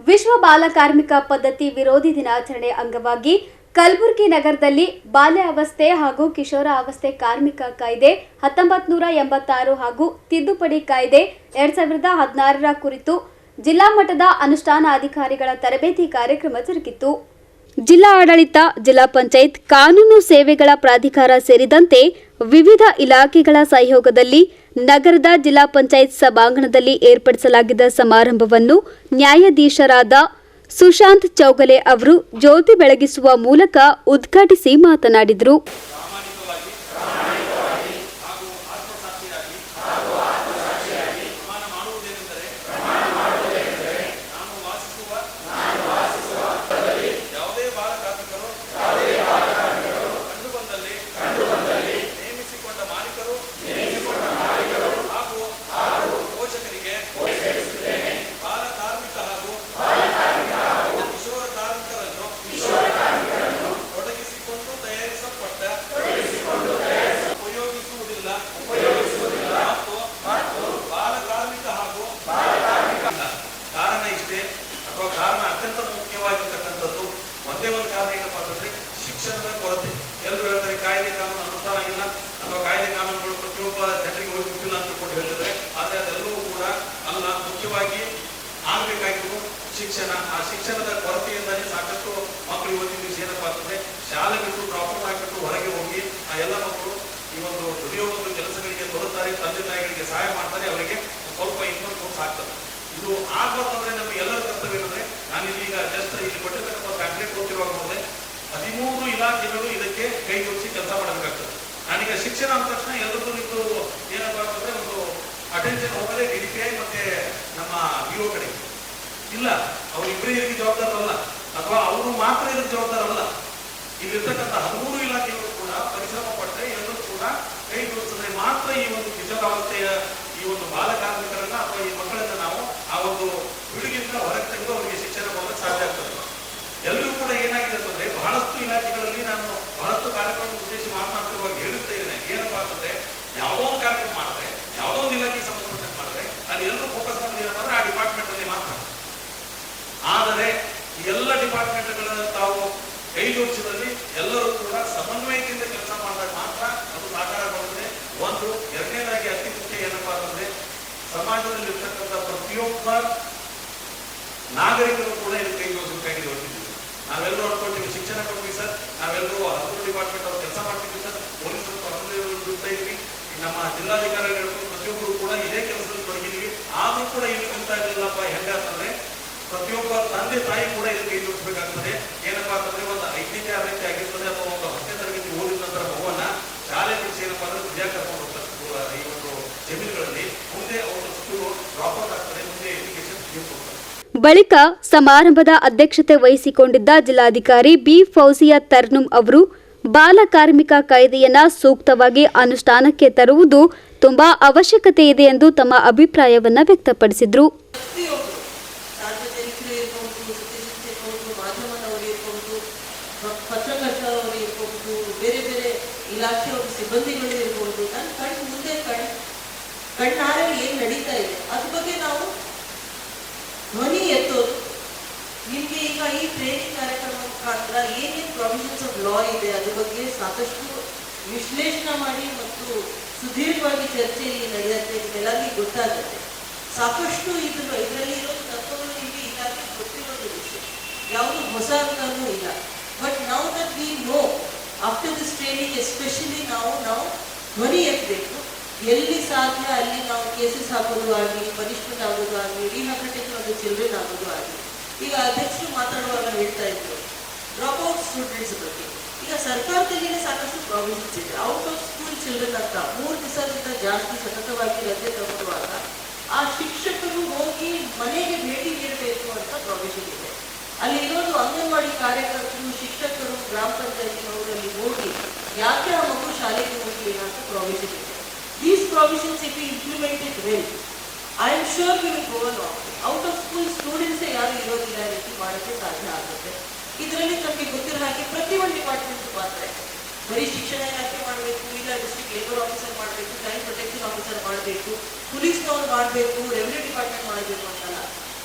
ವಿಶ್ವ ಬಾಲ ಕಾರ್ಮಿಕ ಪದ್ಧತಿ ವಿರೋಧಿ ದಿನಾಚರಣೆ ಅಂಗವಾಗಿ ಕಲಬುರಗಿ ನಗರದಲ್ಲಿ ಬಾಲ್ಯಾವಸ್ಥೆ ಹಾಗೂ ಕಿಶೋರಾವಸ್ಥೆ ಕಾರ್ಮಿಕ ಕಾಯ್ದೆ 1986 ಹಾಗೂ ತಿದ್ದುಪಡಿ ಕಾಯ್ದೆ 2016 ಕುರಿತು ಜಿಲ್ಲಾ ಮಟ್ಟದ ಅನುಷ್ಠಾನಾಧಿಕಾರಿಗಳ ತರಬೇತಿ ಕಾರ್ಯಕ್ರಮ ಜರುಗಿತು. ಜಿಲ್ಲಾ ಆಡಳಿತ, ಜಿಲ್ಲಾ ಪಂಚಾಯತ್, ಕಾನೂನು ಸೇವೆಗಳ ಪ್ರಾಧಿಕಾರ ಸೇರಿದಂತೆ ವಿವಿಧ ಇಲಾಖೆಗಳ ಸಹಯೋಗದಲ್ಲಿ ನಗರದ ಜಿಲ್ಲಾ ಪಂಚಾಯತ್ ಸಭಾಂಗಣದಲ್ಲಿ ಏರ್ಪಡಿಸಲಾಗಿದ್ದ ಸಮಾರಂಭವನ್ನು ನ್ಯಾಯಾಧೀಶರಾದ ಸುಶಾಂತ್ ಚೌಗಲೆ ಅವರು ಜ್ಯೋತಿ ಬೆಳಗಿಸುವ ಮೂಲಕ ಉದ್ಘಾಟಿಸಿ ಮಾತನಾಡಿದರು. ಪ್ರತಿಯೊಬ್ಬ ಜನರಿಗೆ ಹೋಗಿ ಮುಟ್ಟಿಲ್ಲ ಅಂತ ಕೊಟ್ಟು ಹೇಳಿದ್ರೆ, ಆದರೆ ಅದೆಲ್ಲವೂ ಕೂಡ ಅಲ್ಲ. ಮುಖ್ಯವಾಗಿ ಆಗಬೇಕಾಗಿದ್ದು ಶಿಕ್ಷಣ. ಆ ಶಿಕ್ಷಣದ ಕೊರತೆಯಿಂದಾನೇ ಸಾಕಷ್ಟು ಮಕ್ಕಳು ಇವತ್ತಿನ ದಿವಸ ಏನಪ್ಪಾ ಅಂತಂದ್ರೆ ಶಾಲೆ ಬಿಟ್ಟು ಡ್ರಾಪ್ ಆಗಿಬಿಟ್ಟು ಹೊರಗೆ ಹೋಗಿ ಆ ಎಲ್ಲ ಮಕ್ಕಳು ಈ ಒಂದು ದುಡಿಯೋ ಒಂದು ಕೆಲಸಗಳಿಗೆ ತೊಡುತ್ತಾರೆ, ತಂದೆ ತಾಯಿಗಳಿಗೆ ಸಹಾಯ ಮಾಡ್ತಾರೆ, ಅವರಿಗೆ ಸ್ವಲ್ಪ ಇನ್ಕಮ್ ಸೋರ್ಸ್ ಆಗ್ತದೆ. ಇದು ಆಗ್ಬೇಕಂದ್ರೆ ನಮ್ಮ ಎಲ್ಲರ ಕರ್ತವ್ಯ ಏನಂದ್ರೆ, ನಾನು ಈಗ ಜಸ್ಟ್ ಇಲ್ಲಿ ಕೊಟ್ಟಿರ್ತಕ್ಕಂಥ ಫ್ಯಾಕ್ಟ್ರಿ ಕೊಡ್ತಿರುವಾಗ ನೋಡಿದೆ 13 ಇಲಾಖೆಗಳು ಇದಕ್ಕೆ ಕೈ ಜೋಡಿಸಿ ಕೆಲಸ ಮಾಡಬೇಕಾಗ್ತದೆ. ನಾನೀಗ ಶಿಕ್ಷಣ ಅಂದ ತಕ್ಷಣ ಎಲ್ಲರಿಗೂ ಇದು ಏನಪ್ಪಾ ಅಂತಂದ್ರೆ ಒಂದು ಅಟೆನ್ಷನ್ ಹೋಗದೆ DDPI ಮತ್ತೆ ನಮ್ಮ BO ಕಡೆ ಇಲ್ಲ, ಅವ್ರು ಇಬ್ಬರಿಗೆ ಜವಾಬ್ದಾರಲ್ಲ ಅಥವಾ ಅವರು ಮಾತ್ರ ಇದಕ್ಕೆ ಜವಾಬ್ದಾರಲ್ಲ. ಇಲ್ಲಿರ್ತಕ್ಕಂಥ 13 ಇಲಾಖೆಗಳು ಕೂಡ ಪರಿಶ್ರಮ ಪಟ್ಟರೆ ಎಲ್ಲರೂ ಕೂಡ ಕೈ ಜೋಡಿಸಿದ್ರೆ ಮಾತ್ರ ಈ ಒಂದು ಕಿಶೋರಾವಸ್ಥೆಯ ಈ ಒಂದು ಬಾಲ ಕಾರ್ಮಿಕರನ್ನ ಅಥವಾ ಈ ಮಕ್ಕಳನ್ನ ನಾವು ಆ ಒಂದು ಹುಡುಗಿಯಿಂದ ಹೊರಗೆ ತೆಗೆದು ಅವರಿಗೆ ಶಿಕ್ಷಣ ಕೊಡೋದಕ್ಕೆ ಸಾಧ್ಯ ಆಗ್ತದೆ. ಎಲ್ಲರೂ ಕೂಡ ಏನಾಗಿದೆ ಅಂತಂದ್ರೆ ಬಹಳಷ್ಟು ಇಲಾಖೆಗಳಲ್ಲಿ ನಾನು ಬಹಳಷ್ಟು ಕಾರ್ಯಕ್ರಮ ಉದ್ದೇಶಿಸಿ ಮಾತನಾಡ್ತಿರುವಾಗ ಹೇಳುತ್ತಾ ಇದ್ದೇನೆ, ಏನಪ್ಪಾ ಅಂತಂದ್ರೆ ಯಾವುದೋ ಒಂದು ಕಾರ್ಯಕ್ರಮ ಮಾಡಿದ್ರೆ, ಯಾವುದೋ ಒಂದು ಇಲಾಖೆಗೆ ಸಂಬಂಧಪಟ್ಟಂತೆ ಮಾಡಿದ್ರೆ ಅಲ್ಲಿ ಎಲ್ಲರೂ ಫೋಕಸ್ ಮಾಡೋದು ಏನಪ್ಪ ಅಂದ್ರೆ ಆ ಡಿಪಾರ್ಟ್ಮೆಂಟ್ ಅಲ್ಲಿ ಮಾತ್ರ. ಆದರೆ ಎಲ್ಲ ಡಿಪಾರ್ಟ್ಮೆಂಟ್ಗಳ ತಾವು ಕೈ ಜೋಡಿಸಿದಲ್ಲಿ ಎಲ್ಲರೂ ಕೂಡ ಸಮನ್ವಯದಿಂದ ಕೆಲಸ ಮಾಡಿದಾಗ ಮಾತ್ರ ಅದು ಸಾಕಾರ ಬರುತ್ತದೆ. ಒಂದು. ಎರಡನೇದಾಗಿ ಅತಿ ಮುಖ್ಯ ಏನಪ್ಪಾ ಅಂತಂದ್ರೆ ಸಮಾಜದಲ್ಲಿ ಇರ್ತಕ್ಕಂಥ ಪ್ರತಿಯೊಬ್ಬ ನಾಗರಿಕರು ಕೂಡ ಇದಕ್ಕೆ ಕೈ ಜೋಡಿಸಬೇಕಾಗಿದೆ. ಹೊರಟಿದ್ದೀವಿ ನಾವೆಲ್ಲರೂ ಅನ್ಕೊಳ್ತೀವಿ ಶಿಕ್ಷಣ ಕೊಡ್ತೀವಿ ಸರ್, ನಾವೆಲ್ಲರೂ 13 ಡಿಪಾರ್ಟ್ಮೆಂಟ್ ಅವ್ರು ಕೆಲಸ ಮಾಡ್ತೀವಿ ಸರ್, ಪೊಲೀಸರು ಹೊರತಾ ಇದ್ವಿ, ನಮ್ಮ ಜಿಲ್ಲಾಧಿಕಾರಿಗಳು ಪ್ರತಿಯೊಬ್ಬರು ಕೂಡ ಇದೇ ಕೆಲಸದಲ್ಲಿ ತೊಡಗಿದ್ವಿ. ಆದ್ರೂ ಕೂಡ ಇಲ್ಲಿ ಕಲಿತಾ ಇರಲಿಲ್ಲಪ್ಪ. ಹೆಂಗಂತಂದ್ರೆ ಪ್ರತಿಯೊಬ್ಬ ತಂದೆ ತಾಯಿ ಕೂಡ ಇದಕ್ಕೆ ಕೈ ಜೋಡಿಸಬೇಕಾಗ್ತದೆ. ಏನಪ್ಪಾ ಅಂತಂದ್ರೆ ಒಂದು 5ನೇ 6ನೇ ಆಗಿರ್ತದೆ ಅಥವಾ ಒಂದು 10ನೇ ತರಗತಿ ಓದಿದ ನಂತರ ಮಗುವನ್ನ ಶಾಲೆ ಬಿಡಿಸಿ ಏನಪ್ಪಾ ಅಂದ್ರೆ ವಿದ್ಯಾ ಕರ್ಕೊಂಡು ಹೋಗ್ತಾರೆ ಈ ಒಂದು ಜಮೀನುಗಳಲ್ಲಿ. ಮುಂದೆ ಅವರು ಸ್ಕೂಲ್ ಡ್ರಾಪ್ ಔಟ್ ಆಗ್ತಾರೆ, ಮುಂದೆ ಎಜುಕೇಶನ್ ಹೋಗ್ತಾರೆ. ಬಳಿಕ ಸಮಾರಂಭದ ಅಧ್ಯಕ್ಷತೆ ವಹಿಸಿಕೊಂಡಿದ್ದ ಜಿಲ್ಲಾಧಿಕಾರಿ ಬಿ ಫೌಜಿಯಾ ತರ್ನುಂ ಅವರು ಬಾಲ ಕಾರ್ಮಿಕ ಕಾಯ್ದೆಯನ್ನು ಸೂಕ್ತವಾಗಿ ಅನುಷ್ಠಾನಕ್ಕೆ ತರುವುದು ತುಂಬಾ ಅವಶ್ಯಕತೆ ಇದೆ ಎಂದು ತಮ್ಮ ಅಭಿಪ್ರಾಯವನ್ನು ವ್ಯಕ್ತಪಡಿಸಿದರು. ಇಲಾಖೆಯವರು ಸಿಬ್ಬಂದಿಗಳು ಇರ್ಬೋದು, ನನ್ನ ಕಣ್ಣು ಮುಂದೆ ಕಣ್ಣಾರೆ ಏನು ನಡೀತಾ ಇದೆ ಅದ್ರ ಬಗ್ಗೆ ನಾವು ಧ್ವನಿ ಎತ್ತೋದು. ನಿಮಗೆ ಈಗ ಈ ಟ್ರೈನಿಂಗ್ ಕಾರ್ಯಕ್ರಮ ಮುಖಾಂತರ ಏನೇನು ಪ್ರೊವಿಷನ್ಸ್ ಆಫ್ ಲಾ ಇದೆ ಅದ್ರ ಬಗ್ಗೆ ಸಾಕಷ್ಟು ವಿಶ್ಲೇಷಣೆ ಮಾಡಿ ಮತ್ತು ಸುದೀರ್ಘವಾಗಿ ಚರ್ಚೆ ನಡೆಯುತ್ತೆ, ನಿಮ್ಮೆಲ್ಲರಿಗೂ ಗೊತ್ತಾಗುತ್ತೆ. ಸಾಕಷ್ಟು ಇದರಲ್ಲಿ ಇರೋ ತತ್ವಗಳು ನಿಮಗೆ ಈಗಾಗಲೇ ಗೊತ್ತಿರೋದು ವಿಷಯ, ಯಾವುದು ಹೊಸ ಅಂತನೂ ಇಲ್ಲ. ಬಟ್ ನಾವು that we know after this training especially ನಾವು ಧ್ವನಿ ಎತ್ತಬೇಕು. ಎಲ್ಲಿ ಸಾಧ್ಯ ಅಲ್ಲಿ ನಾವು ಕೇಸಸ್ ಹಾಕೋದು ಆಗಲಿ, ಪನಿಷ್ಮೆಂಟ್ ಆಗೋದು ಆಗಲಿ, ರಿಹ್ಯಾಬಿಲಿಟೇಷನ್ ಆಫ್ ದ ಚಿಲ್ಡ್ರನ್ ಆಗೋದು ಆಗಲಿ. ಈಗ ಅಧ್ಯಕ್ಷರು ಮಾತಾಡುವಾಗ ಹೇಳ್ತಾ ಇದ್ರು ಡ್ರಾಪ್ ಔಟ್ ಸ್ಟೂಡೆಂಟ್ಸ್ ಬಗ್ಗೆ. ಈಗ ಸರ್ಕಾರದಲ್ಲಿನೇ ಸಾಕಷ್ಟು ಪ್ರಾವಿಷನ್ಸ್ ಇದೆ. ಔಟ್ ಆಫ್ ಸ್ಕೂಲ್ ಚಿಲ್ಡ್ರನ್ ಅಂತ 3 ದಿವಸದಿಂದ ಜಾಸ್ತಿ ಸತತವಾಗಿ ರಜೆ ತಗೊಳ್ಳುವಾಗ ಆ ಶಿಕ್ಷಕರು ಹೋಗಿ ಮನೆಗೆ ಭೇಟಿ ನೀಡಬೇಕು ಅಂತ ಪ್ರಾವಿಷನ್ ಇದೆ. ಅಲ್ಲಿ ಇರೋದು ಅಂಗನವಾಡಿ ಕಾರ್ಯಕರ್ತರು, ಶಿಕ್ಷಕರು, ಗ್ರಾಮ ಪಂಚಾಯತಿನವರಲ್ಲಿ ಹೋಗಿ ಯಾಕೆ ಆ ಮಗು ಶಾಲೆಗೆ ಹೋಗಲಿಲ್ಲ ಅಂತ ಪ್ರಾವಿಷನ್ ಇದೆ. These provisions if we implement it well, I am sure we will go along. Out of school students ಯಾರು ಇರೋದಿಲ್ಲ ರೀತಿ ಮಾಡೋಕ್ಕೆ ಸಾಧ್ಯ ಆಗುತ್ತೆ. ಇದರಲ್ಲಿ ನಮಗೆ ಗೊತ್ತಿರೋ ಹಾಗೆ ಪ್ರತಿಯೊಂದು ಡಿಪಾರ್ಟ್ಮೆಂಟ್ ಪಾತ್ರ ಇದೆ. ಬರೀ ಶಿಕ್ಷಣ ಇಲಾಖೆ ಮಾಡಬೇಕು, ಇಲ್ಲ ಡಿಸ್ಟ್ರಿಕ್ಟ್ ಲೇಬರ್ ಆಫೀಸರ್ ಮಾಡಬೇಕು, ಚೈಲ್ಡ್ ಪ್ರೊಟೆಕ್ಷನ್ ಆಫೀಸರ್ ಮಾಡಬೇಕು, ಪೊಲೀಸ್ನವ್ರು ಮಾಡಬೇಕು, ರೆವಿನ್ಯೂ ಡಿಪಾರ್ಟ್ಮೆಂಟ್ ಮಾಡಬೇಕು ಅಂತಲ್ಲ,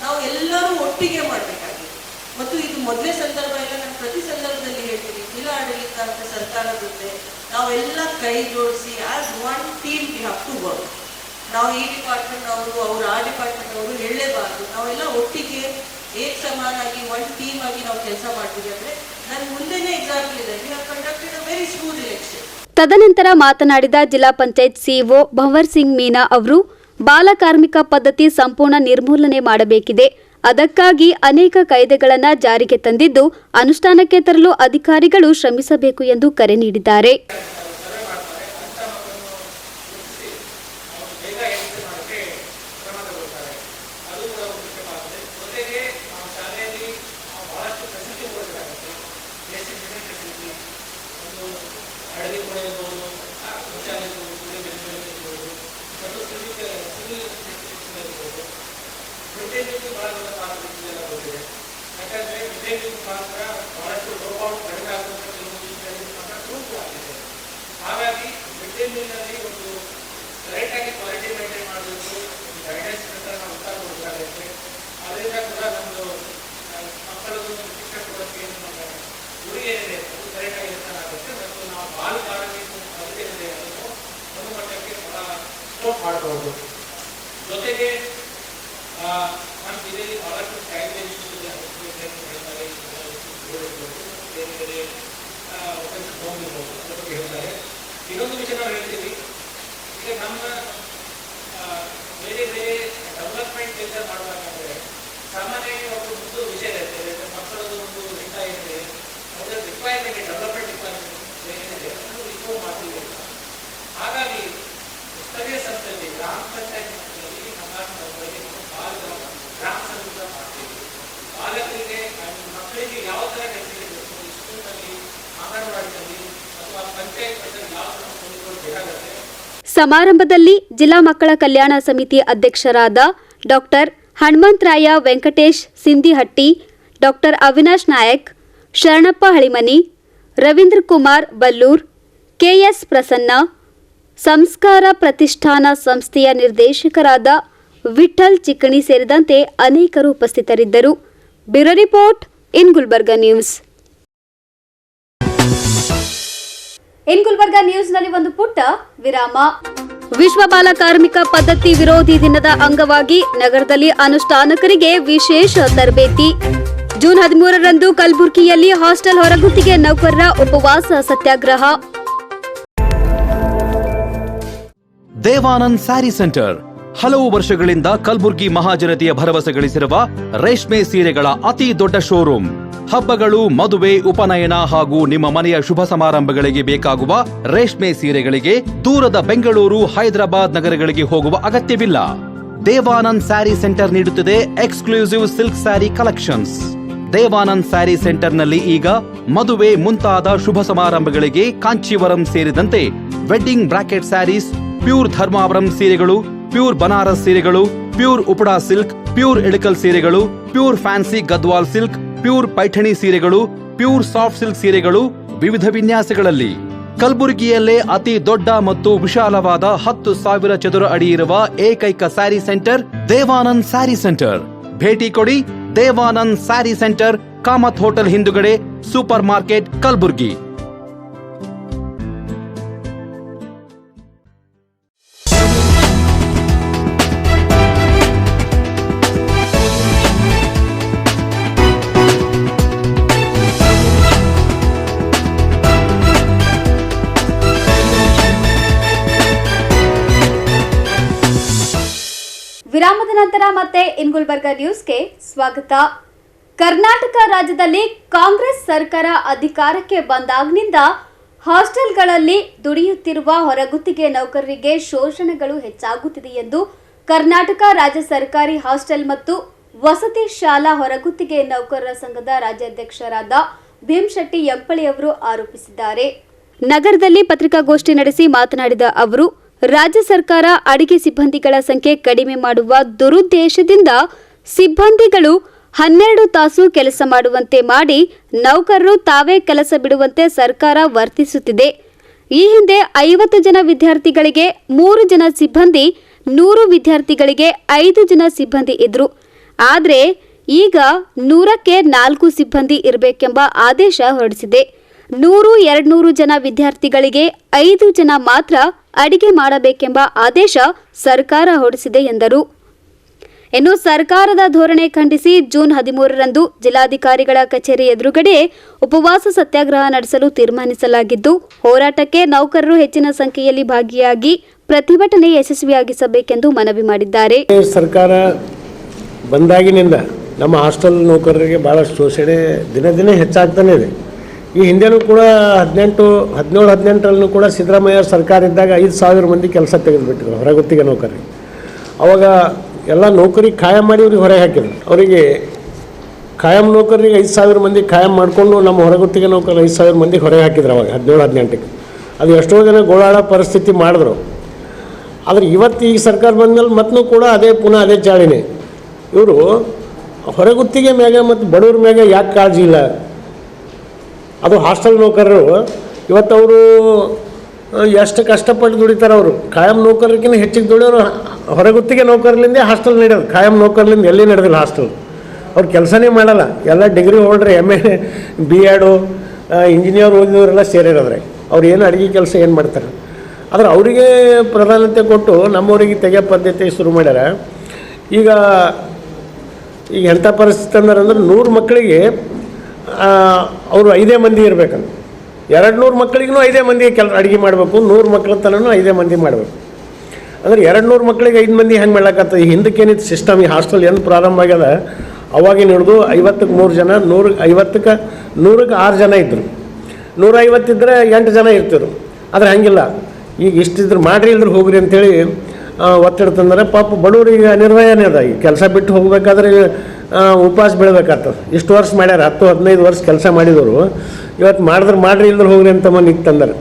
ನಾವು ಎಲ್ಲರೂ ಒಟ್ಟಿಗೆ ಮಾಡಬೇಕಾಗಿದೆ. ಮತ್ತು ಇದು ಮೊದಲೇ ಸಂದರ್ಭ ಇಲ್ಲ, ನಾನು ಪ್ರತಿ ಸಂದರ್ಭದಲ್ಲಿ ಹೇಳ್ತೀನಿ, ಜಿಲ್ಲಾ ಆಡಳಿತ ಅಂತ ಸರ್ಕಾರದ ಜೊತೆ ನಾವೆಲ್ಲ ಕೈ ಜೋಡಿಸಿ as one team we have to work. ನಾವು ಈ ಡಿಪಾರ್ಟ್ಮೆಂಟ್ ಅವರು, ಅವರು ಆ ಡಿಪಾರ್ಟ್ಮೆಂಟ್ ಅವರು ಹೇಳಲೇಬಾರ್ದು. ನಾವೆಲ್ಲ ಒಟ್ಟಿಗೆ ಏಕ್ ಸಮಾನಾಗಿ ಒನ್ ಟೀಮ್ ಆಗಿ ನಾವು ಕೆಲಸ ಮಾಡ್ತೀವಿ ಅಂದರೆ ನನ್ನ ಮುಂದೆನೇ ಎಕ್ಸಾಂಪಲ್ ಇದೆ. We have conducted a very smooth election. ತದನಂತರ ಮಾತನಾಡಿದ ಜಿಲ್ಲಾ ಪಂಚಾಯತ್ ಸಿಇಒ ಭಂವರ್ ಸಿಂಗ್ ಮೀನಾ ಅವರು ಬಾಲ ಕಾರ್ಮಿಕ ಪದ್ಧತಿ ಸಂಪೂರ್ಣ ನಿರ್ಮೂಲನೆ ಮಾಡಬೇಕಿದೆ. ಅದಕ್ಕಾಗಿ ಅನೇಕ ಕಾಯ್ದೆಗಳನ್ನು ಜಾರಿಗೆ ತಂದಿದ್ದು ಅನುಷ್ಠಾನಕ್ಕೆ ತರಲು ಅಧಿಕಾರಿಗಳು ಶ್ರಮಿಸಬೇಕು ಎಂದು ಕರೆ ನೀಡಿದ್ದಾರೆ. ಹಾಗಾಗಿ ಮಿಡ್ಡೇನಲ್ಲಿ ಒಂದು ರೈಟಾಗಿ ಕ್ವಾಲಿಟಿ ಮೇಂಟೈನ್ ಮಾಡಬೇಕು, ಗೈಡೆನ್ಸ್ ಪ್ರಕಾರ ನಾವು ಉತ್ತರ ಕೊಡಬೇಕಾಗುತ್ತೆ. ಅದರಿಂದ ಕೂಡ ನಮ್ಮದು ಮಕ್ಕಳದ್ದು ಶಿಕ್ಷಣ ಕೊಡೋಕ್ಕೆ ಏನು ನಮ್ಮ ಗುರಿ ಏನಿದೆ ಅದು ಕರೆಕ್ಟಾಗಿ ಇರ್ತಾನಾಗುತ್ತೆ. ಮತ್ತು ನಾವು ಬಾಲ ಕಾರ್ಮಿಕ ಪದ್ಧತಿ ಏನಿದೆ ಅದನ್ನು ಒಂದು ಮಟ್ಟಕ್ಕೆ ಸ್ಕೋಪ್ ಮಾಡಬಹುದು. ಜೊತೆಗೆ ನಮ್ಮ ಜಿಲ್ಲೆಯಲ್ಲಿ ಬಹಳಷ್ಟು ಕಾಯಿಲೆ ಹೇಳ್ತಾರೆ. ಇನ್ನೊಂದು ವಿಷಯ ನಾವು ಹೇಳ್ತೀವಿ, ಈಗ ನಮ್ಮ ಬೇರೆ ಬೇರೆ ಡೆವಲಪ್ಮೆಂಟ್ ಕೆಲಸ ಮಾಡಬೇಕಂದ್ರೆ ಸಾಮಾನ್ಯವಾಗಿ ಒಂದು ವಿಷಯ ಇರ್ತದೆ, ಮಕ್ಕಳದ್ದು ಒಂದು ಹಿತ ಇದೆ, ಅದರ ರಿಕ್ವೈರ್ಮೆಂಟ್ ಡೆವಲಪ್ಮೆಂಟ್ ರಿಕ್ವೈರ್ಮೆಂಟ್ ಏನಿದೆ ಅದು ಇಂಪ್ರೂವ್ ಮಾಡ್ತೀವಿ. ಹಾಗಾಗಿ ಸ್ಥಳೀಯ ಸಂಸ್ಥೆಯಲ್ಲಿ ಗ್ರಾಮ ಪಂಚಾಯತ್ ಮಟ್ಟದಲ್ಲಿ ಗ್ರಾಮ ಸಂಘ ಮಾಡ್ತೀವಿ. ಬಾಲಕರಿಗೆ ಮಕ್ಕಳಿಗೆ ಯಾವ ಥರ ಕೆಲಸ ಸ್ಕೂಲ್ನಲ್ಲಿ, ಅಂಗನವಾಡಿನಲ್ಲಿ ಅಥವಾ ಪಂಚಾಯತ್ ಮಟ್ಟದಲ್ಲಿ ಯಾವ ಥರ ಸೌಲಭ್ಯಗಳು ಬೇಕಾಗುತ್ತೆ. ಸಮಾರಂಭದಲ್ಲಿ ಜಿಲ್ಲಾ ಮಕ್ಕಳ ಕಲ್ಯಾಣ ಸಮಿತಿ ಅಧ್ಯಕ್ಷರಾದ doctor Hanumantharaya Venkatesh Sindhihatti, doctor Avinash Nayak, Sharanappa Halimani, Ravindra Kumar Ballur, KS Prasanna, Samskara Pratishthana ಸಂಸ್ಥೆಯ ನಿರ್ದೇಶಕರಾದ ವಿಠಲ್ ಚಿಕ್ಕಣಿ ಸೇರಿದಂತೆ ಅನೇಕರು ಉಪಸ್ಥಿತರಿದ್ದರು. Bureau report in Gulbarga news. In Gulbarga ನ್ಯೂಸ್ನಲ್ಲಿ ಒಂದು ಪುಟ್ಟ ವಿರಾಮ. ವಿಶ್ವ ಬಾಲ ಕಾರ್ಮಿಕ ಪದ್ಧತಿ ವಿರೋಧಿ ದಿನದ ಅಂಗವಾಗಿ ನಗರದಲ್ಲಿ ಅನುಷ್ಠಾನಕರಿಗೆ ವಿಶೇಷ ತರಬೇತಿ. ಜೂನ್ 13ರಂದು ಕಲಬುರಗಿಯಲ್ಲಿ ಹಾಸ್ಟೆಲ್ ಹೊರಗುತ್ತಿಗೆ ನೌಕರರ ಉಪವಾಸ ಸತ್ಯಾಗ್ರಹ. ದೇವಾನಂದ್ ಸ್ಯಾರಿ ಸೆಂಟರ್ ಹಲವು ವರ್ಷಗಳಿಂದ ಕಲಬುರ್ಗಿ ಮಹಾಜನತೆಯ ಭರವಸೆ ಗಳಿಸಿರುವ ರೇಷ್ಮೆ ಸೀರೆಗಳ ಅತಿ ದೊಡ್ಡ ಶೋರೂಮ್. ಹಬ್ಬಗಳು, ಮದುವೆ, ಉಪನಯನ ಹಾಗೂ ನಿಮ್ಮ ಮನೆಯ ಶುಭ ಸಮಾರಂಭಗಳಿಗೆ ಬೇಕಾಗುವ ರೇಷ್ಮೆ ಸೀರೆಗಳಿಗೆ ದೂರದ ಬೆಂಗಳೂರು, ಹೈದರಾಬಾದ್ ನಗರಗಳಿಗೆ ಹೋಗುವ ಅಗತ್ಯವಿಲ್ಲ. ದೇವಾನಂದ್ ಸ್ಯಾರಿ ಸೆಂಟರ್ ನೀಡುತ್ತಿದೆ exclusive silk sari collections. Devanand sari ಸೆಂಟರ್ನಲ್ಲಿ ಈಗ ಮದುವೆ ಮುಂತಾದ ಶುಭ ಸಮಾರಂಭಗಳಿಗೆ ಕಾಂಚೀವರಂ ಸೇರಿದಂತೆ wedding brocade saris, pure Dharmavaram ಸೀರೆಗಳು, ಪ್ಯೂರ್ ಬನಾರಸ್ ಸೀರೆಗಳು, pure Uppada silk, pure Ilkal ಸೀರೆಗಳು, pure fancy Gadwal silk, pure Paithani ಸೀರೆಗಳು, ಪ್ಯೂರ್ ಸಾಫ್ಟ್ ಸಿಲ್ಕ್ ಸೀರೆಗಳು ವಿವಿಧ ವಿನ್ಯಾಸಗಳಲ್ಲಿ. ಕಲಬುರಗಿಯಲ್ಲೇ ಅತಿ ದೊಡ್ಡ ಮತ್ತು ವಿಶಾಲವಾದ 10,000 ಚದುರ ಅಡಿ ಇರುವ ಏಕೈಕ ಸ್ಯಾರಿ ಸೆಂಟರ್ ದೇವಾನಂದ್ ಸ್ಯಾರಿ ಸೆಂಟರ್. ಭೇಟಿ ಕೊಡಿ. ದೇವಾನಂದ್ ಸ್ಯಾರಿ ಸೆಂಟರ್, ಕಾಮತ್ ಹೋಟೆಲ್ ಹಿಂದುಗಡೆ, ಸೂಪರ್ ಮಾರ್ಕೆಟ್, ಕಲಬುರಗಿ. ವಿರಾಮದ ನಂತರ ಮತ್ತೆ ಇನ್ ಗುಲ್ಬರ್ಗಾ ನ್ಯೂಸ್ಗೆ ಸ್ವಾಗತ. ಕರ್ನಾಟಕ ರಾಜ್ಯದಲ್ಲಿ ಕಾಂಗ್ರೆಸ್ ಸರ್ಕಾರ ಅಧಿಕಾರಕ್ಕೆ ಬಂದಾಗಿನಿಂದ ಹಾಸ್ಟೆಲ್ಗಳಲ್ಲಿ ದುಡಿಯುತ್ತಿರುವ ಹೊರಗುತ್ತಿಗೆ ನೌಕರರಿಗೆ ಶೋಷಣೆಗಳು ಹೆಚ್ಚಾಗುತ್ತಿದೆ ಎಂದು ಕರ್ನಾಟಕ ರಾಜ್ಯ ಸರ್ಕಾರಿ ಹಾಸ್ಟೆಲ್ ಮತ್ತು ವಸತಿ ಶಾಲಾ ಹೊರಗುತ್ತಿಗೆ ನೌಕರರ ಸಂಘದ ರಾಜ್ಯಾಧ್ಯಕ್ಷರಾದ ಭೀಮಶೆಟ್ಟಿ ಯಂಪಳಿ ಅವರು ಆರೋಪಿಸಿದ್ದಾರೆ. ನಗರದಲ್ಲಿ ಪತ್ರಿಕಾಗೋಷ್ಠಿ ನಡೆಸಿ ಮಾತನಾಡಿದ ಅವರು, ರಾಜ್ಯ ಸರ್ಕಾರ ಅಡಿಗೆ ಸಿಬ್ಬಂದಿಗಳ ಸಂಖ್ಯೆ ಕಡಿಮೆ ಮಾಡುವ ದುರುದ್ದೇಶದಿಂದ ಸಿಬ್ಬಂದಿಗಳು 12 ತಾಸು ಕೆಲಸ ಮಾಡುವಂತೆ ಮಾಡಿ ನೌಕರರು ತಾವೇ ಕೆಲಸ ಬಿಡುವಂತೆ ಸರ್ಕಾರ ವರ್ತಿಸುತ್ತಿದೆ. ಈ ಹಿಂದೆ 50 ಜನ ವಿದ್ಯಾರ್ಥಿಗಳಿಗೆ 3 ಜನ ಸಿಬ್ಬಂದಿ, 100 ವಿದ್ಯಾರ್ಥಿಗಳಿಗೆ 5 ಜನ ಸಿಬ್ಬಂದಿ ಇದ್ರು. ಆದರೆ ಈಗ 100ಕ್ಕೆ 4 ಸಿಬ್ಬಂದಿ ಇರಬೇಕೆಂಬ ಆದೇಶ ಹೊರಡಿಸಿದೆ. 100-200 ಜನ ವಿದ್ಯಾರ್ಥಿಗಳಿಗೆ 5 ಜನ ಮಾತ್ರ ಅಡಿಗೆ ಮಾಡಬೇಕೆಂಬ ಆದೇಶ ಸರ್ಕಾರ ಹೊರಡಿಸಿದೆ ಎಂದರು. ಇನ್ನು ಸರ್ಕಾರದ ಧೋರಣೆ ಖಂಡಿಸಿ ಜೂನ್ 13ರಂದು ಜಿಲ್ಲಾಧಿಕಾರಿಗಳ ಕಚೇರಿ ಎದುರುಗಡೆ ಉಪವಾಸ ಸತ್ಯಾಗ್ರಹ ನಡೆಸಲು ತೀರ್ಮಾನಿಸಲಾಗಿದ್ದು, ಹೋರಾಟಕ್ಕೆ ನೌಕರರು ಹೆಚ್ಚಿನ ಸಂಖ್ಯೆಯಲ್ಲಿ ಭಾಗಿಯಾಗಿ ಪ್ರತಿಭಟನೆ ಯಶಸ್ವಿಯಾಗಿಸಬೇಕೆಂದು ಮನವಿ ಮಾಡಿದ್ದಾರೆ. ಸರ್ಕಾರ ಬಂದಾಗಿನಿಂದ ನಮ್ಮ ಹಾಸ್ಟೆಲ್ ನೌಕರರಿಗೆ ಬಹಳಷ್ಟು ಶೋಷಣೆ ದಿನ ದಿನ ಹೆಚ್ಚಾಗ್ತಾನೆ ಇದೆ. ಈ ಹಿಂದೆನೂ ಕೂಡ 17-18ರಲ್ಲೂ ಕೂಡ ಸಿದ್ದರಾಮಯ್ಯ ಸರ್ಕಾರ ಇದ್ದಾಗ 5,000 ಮಂದಿ ಕೆಲಸ ತೆಗೆದುಬಿಟ್ಟಿದ್ರು ಹೊರಗುತ್ತಿಗೆ ನೌಕರರಿಗೆ. ಅವಾಗ ಎಲ್ಲ ನೌಕರಿ ಖಾಯಂ ಮಾಡಿ ಅವ್ರಿಗೆ ಹೊರಗೆ ಹಾಕಿದ್ರು. ಅವರಿಗೆ ಖಾಯಂ ನೌಕರರಿಗೆ 5,000 ಮಂದಿ ಖಾಯಂ ಮಾಡಿಕೊಂಡು ನಮ್ಮ ಹೊರಗುತ್ತಿಗೆ ನೌಕರರು 5,000 ಮಂದಿ ಹೊರಗೆ ಹಾಕಿದ್ರು ಅವಾಗ 17-18ಕ್ಕೆ. ಅದು ಎಷ್ಟೋ ಜನ ಗೋಳಾಡ ಪರಿಸ್ಥಿತಿ ಮಾಡಿದ್ರು. ಆದರೆ ಇವತ್ತು ಈ ಸರ್ಕಾರ ಬಂದಮೇಲೆ ಮತ್ತೂ ಕೂಡ ಪುನಃ ಅದೇ ಚಾಳಿನೇ. ಇವರು ಹೊರಗುತ್ತಿಗೆ ಮ್ಯಾಗ ಮತ್ತು ಬಡವ್ರ ಮ್ಯಾಗ ಯಾಕೆ ಕಾಳಜಿ ಇಲ್ಲ? ಅದು ಹಾಸ್ಟೆಲ್ ನೌಕರರು ಇವತ್ತು ಅವರು ಎಷ್ಟು ಕಷ್ಟಪಟ್ಟು ದುಡಿತಾರೆ. ಅವರು ಖಾಯಂ ನೌಕರರಿಗಿಂತ ಹೆಚ್ಚಿಗೆ ದುಡಿಯೋರು ಹೊರಗುತ್ತಿಗೆ ನೌಕರಲಿಂದ ಹಾಸ್ಟೆಲ್ ನಡೆಯೋದು. ಖಾಯಂ ನೌಕರಲಿಂದ ಎಲ್ಲಿ ನಡೆದಿಲ್ಲ ಹಾಸ್ಟೆಲ್. ಅವ್ರು ಕೆಲಸನೇ ಮಾಡಲ್ಲ. ಎಲ್ಲ ಡಿಗ್ರಿ ಹೋಲ್ಡ್ರೆ, MA, BEd, ಇಂಜಿನಿಯರ್ ಓದಿದವರೆಲ್ಲ ಸೇರಿರೋದ್ರೆ ಅವ್ರು ಏನು ಅಡುಗೆ ಕೆಲಸ ಏನು ಮಾಡ್ತಾರೆ? ಆದರೆ ಅವರಿಗೆ ಪ್ರಾಧಾನ್ಯತೆ ಕೊಟ್ಟು ನಮ್ಮವರಿಗೆ ತೆಗೆಯೋ ಪದ್ಧತಿ ಶುರು ಮಾಡ್ಯಾರ. ಈಗ ಎಂಥ ಪರಿಸ್ಥಿತಿ ಅಂದ್ರೆ 100 ಮಕ್ಕಳಿಗೆ ಅವರು 5 ಮಂದಿ ಇರಬೇಕಂತ. 200 ಮಕ್ಕಳಿಗೂ 5 ಮಂದಿ ಅಡುಗೆ ಮಾಡಬೇಕು, 100 ಮಕ್ಕಳ ತನೂ 5 ಮಂದಿ ಮಾಡಬೇಕು. ಅಂದರೆ 200 ಮಕ್ಕಳಿಗೆ 5 ಮಂದಿ ಹೆಂಗೆ ಮಾಡ್ಲಕ್ಕತ್ತ. ಈ ಹಿಂದಕ್ಕೇನಿತ್ತು ಸಿಸ್ಟಮ್, ಈ ಹಾಸ್ಟೆಲ್ ಏನು ಪ್ರಾರಂಭ ಆಗ್ಯದ ಅವಾಗಿನ ಹಿಡಿದು 50ಕ್ಕೆ 3 ಜನ, 100ಕ್ಕೆ 6 ಜನ ಇದ್ದರು, 150 ಇದ್ದರೆ 8 ಜನ ಇರ್ತಿದ್ರು. ಆದರೆ ಹಂಗಿಲ್ಲ, ಈಗ ಇಷ್ಟಿದ್ರು ಮಾಡ್ರಿ ಇಲ್ದ್ರೆ ಹೋಗ್ರಿ ಅಂಥೇಳಿ ಒತ್ತಡ ತಂದರೆ ಪಾಪ ಬಡವರಿಗೆ ಅನಿರ್ವಯನೇ ಅದ. ಈ ಕೆಲಸ ಬಿಟ್ಟು ಹೋಗ್ಬೇಕಾದ್ರೆ ಉಪವಾಸ ಬೀಳ್ಬೇಕಾಗ್ತದೆ. ಇಷ್ಟು ವರ್ಷ ಮಾಡ್ಯಾರ, 10-15 ವರ್ಷ ಕೆಲಸ ಮಾಡಿದವರು ಇವತ್ತು ಮಾಡ್ರಿ ಇಲ್ದ್ರೆ ಹೋಗ್ರಿ ಅಂತ ಮನೆಗೆ ತಂದಾರೆ.